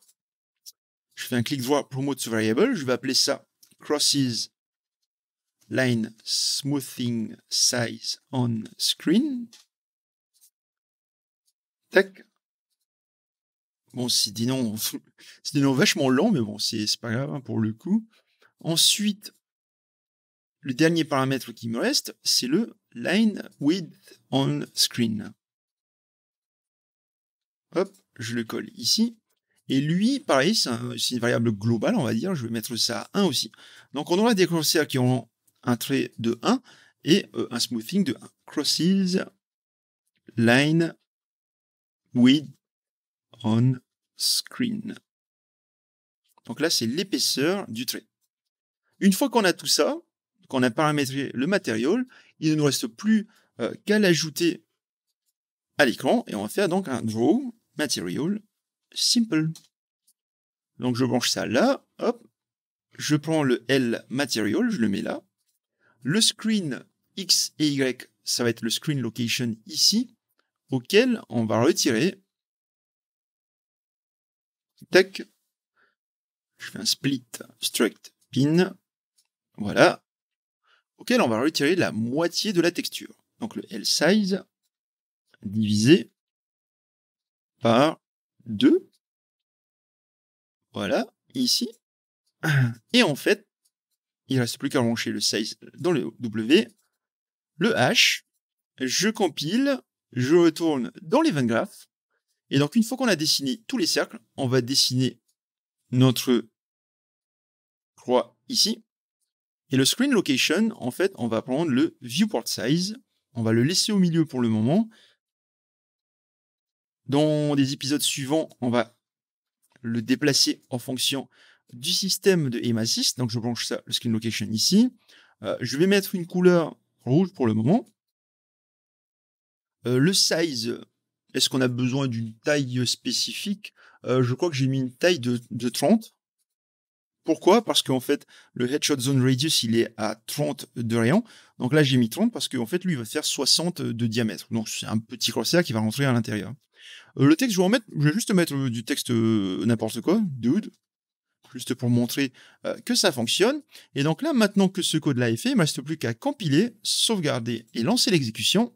Je fais un clic droit promote ce variable. Je vais appeler ça crosses line smoothing size on screen. Tac. Bon, c'est des noms vachement lents, mais bon, c'est pas grave hein, pour le coup. Ensuite, le dernier paramètre qui me reste, c'est le line width on screen. Hop, je le colle ici. Et lui, pareil, c'est une variable globale, on va dire. Je vais mettre ça à 1 aussi. Donc, on aura des crosshairs qui auront un trait de 1 et un smoothing de 1. Crosses line width on screen. Donc là, c'est l'épaisseur du trait. Une fois qu'on a tout ça, qu'on a paramétré le matériel, il ne nous reste plus qu'à l'ajouter à l'écran et on va faire donc un draw material simple. Donc je branche ça là, hop, je prends le L material, je le mets là. Le screen X et Y, ça va être le screen location ici, auquel on va retirer. Tac. Je fais un split struct pin. Voilà. Auquel on va retirer la moitié de la texture. Donc le L size divisé par 2. Voilà, ici. Et en fait, il ne reste plus qu'à brancher le size dans le W, le H, je compile, je retourne dans l'event graph, et donc une fois qu'on a dessiné tous les cercles, on va dessiner notre croix ici, et le screen location, en fait, on va prendre le viewport size, on va le laisser au milieu pour le moment. Dans des épisodes suivants, on va le déplacer en fonction du système de Aim Assist. Donc je branche ça, le screen location ici. Je vais mettre une couleur rouge pour le moment. Le size, est-ce qu'on a besoin d'une taille spécifique? Je crois que j'ai mis une taille de 30. Pourquoi? Parce qu'en fait, le Headshot Zone Radius, il est à 30 de rayon. Donc là, j'ai mis 30 parce qu'en fait, lui, il va faire 60 de diamètre. Donc c'est un petit crosshair qui va rentrer à l'intérieur. Le texte, je vais juste mettre du texte n'importe quoi, dude, juste pour montrer que ça fonctionne. Et donc là, maintenant que ce code-là est fait, il ne me reste plus qu'à compiler, sauvegarder et lancer l'exécution.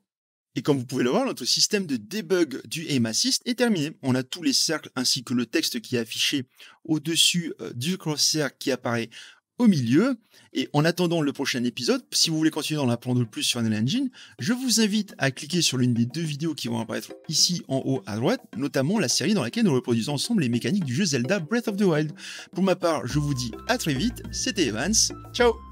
Et comme vous pouvez le voir, notre système de debug du Aim Assist est terminé. On a tous les cercles ainsi que le texte qui est affiché au-dessus du crosshair qui apparaît au milieu. Et en attendant le prochain épisode, si vous voulez continuer d'en apprendre plus sur Unreal Engine, je vous invite à cliquer sur l'une des 2 vidéos qui vont apparaître ici en haut à droite, notamment la série dans laquelle nous reproduisons ensemble les mécaniques du jeu Zelda Breath of the Wild. Pour ma part, je vous dis à très vite, c'était Evans, ciao!